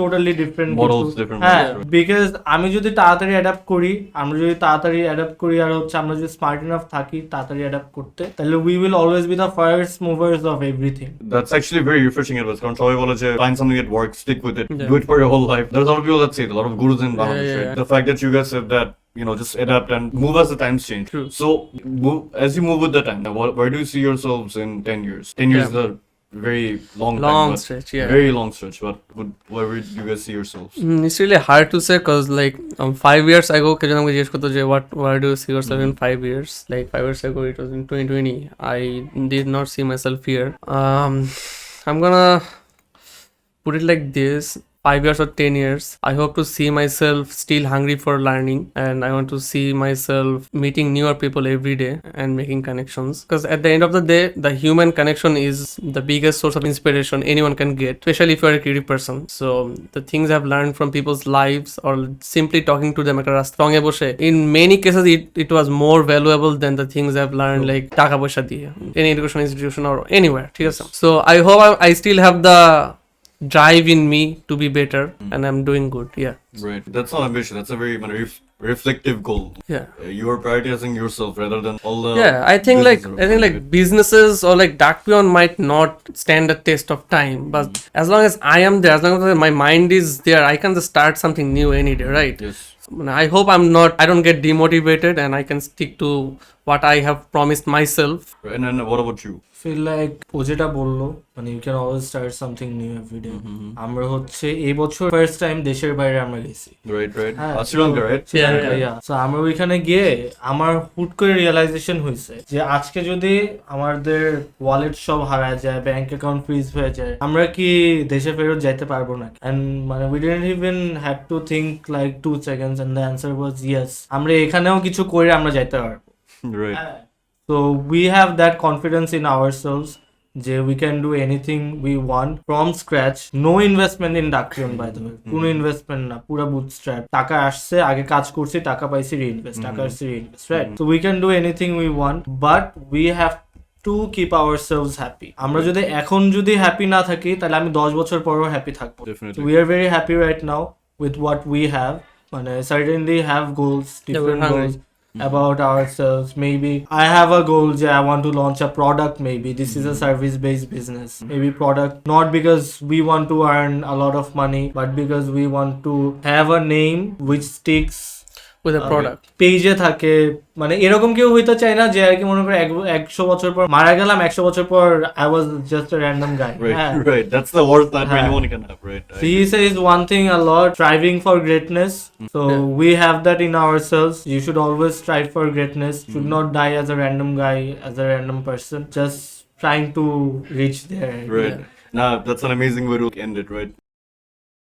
totally different models, different হ্যাঁ, because আমি যদি তাড়াতাড়ি অ্যাডাপ্ট করি, আমরা যদি তাড়াতাড়ি অ্যাডাপ্ট করি আর হচ্ছে আমরা যদি স্মার্ট ইনাফ থাকি তাড়াতাড়ি অ্যাডাপ্ট করতে, তাহলে we will always be the first movers of everything. That's actually very refreshing advice, কারণ সবাই বলে যে find something that works, stick with it, do it for your whole life. There's a lot of people that say it, a lot of gurus in Bangladesh, right? The fact that you guys said that, you know, just adapt and move as the times change. True. So as you move with the time, where do you see yourselves in 10 years? 10 years is a very long time, Stretch, yeah. very long stretch, but where would you guys see yourselves? It's really hard to say because like 5 years ago কেজন আমাকে জিজ্ঞেস করতো যে where do you see yourself in 5 years? Like 5 years ago it was in 2020. I did not see myself here. I'm gonna put it like this: 5 years or 10 years, I hope to see myself still hungry for learning, and I want to see myself meeting newer people every day and making connections, because at the end of the day the human connection is the biggest source of inspiration anyone can get, especially if you're a creative person. So the things I've learned from people's lives or simply talking to them at a restaurant e boshe, in many cases it was more valuable than the things I've learned like taka poisha diye any education institution or anywhere, ঠিক আছে? So I hope I still have the drive in me to be better and I'm doing good. Yeah, Right, that's not ambition, that's a very reflective goal. Yeah, You are prioritizing yourself rather than all the I think like businesses or like Duckpeon might not stand the test of time, but as long as I am there, as long as my mind is there, I can just start something new any day, right? Yes. I hope I don't get demotivated and I can stick to what I have promised myself. And then what about you? feel like ও যেটা বললো মানে you can always start something new everyday আমরা হচ্ছে এই বছর first time দেশের বাইরে আমরা গেছি Right. হ্যাঁ, Sri Lanka, right? So আমরা ওইখানে গিয়ে আমার হুট করে রিয়েলাইজেশন হয়েছে যে আজকে যদি আমাদের ওয়ালেট সব হারায় যায়, ব্যাংক অ্যাকাউন্ট ফ্রিজ হয়ে যায়, আমরা কি দেশে ফেরত যাইতে পারবো না? এন্ড মানে we didn't even had to think like 2 seconds and the answer was yes. আমরা এখানেও কিছু করে আমরা যাইতে পারবো। Right. So we have that confidence in ourselves যে we can do anything we want from scratch. No investment in Duckpeon by the way. কোনো investment না, পুরো বুটস্ট্র্যাপ। টাকা আসছে, আগে কাজ করছি, টাকা পাইছি, রিইনভেস্ট, টাকা আসছে, reinvest, right? So we can do anything we want, but we have to keep ourselves happy. আমরা যদি এখন যদি হ্যাপি না থাকি তাহলে আমি 10 বছর পরেও হ্যাপি থাকবো। Definitely. So we are very happy right now with what we have. মানে certainly have goals, different hungry. goals about ourselves. Maybe I have a goal that I want to launch a product. Maybe this is a service based business. Maybe product not because we want to earn a lot of money, but because we want to have a name which sticks with a product. পেজে থাকে। মানে এরকম কেউ হইতে চায় না যে আর কি মনে করে 100 বছর পর মারা গেলাম, 100 বছর পর I was just a random guy. Right. That's the worst that anyone can have, right? He says one thing a lot, striving for greatness. So we have that in ourselves. You should always strive for greatness. Should not die as a random guy, as a random person. Just trying to reach there. Right. Nah, that's an amazing way to end it, right?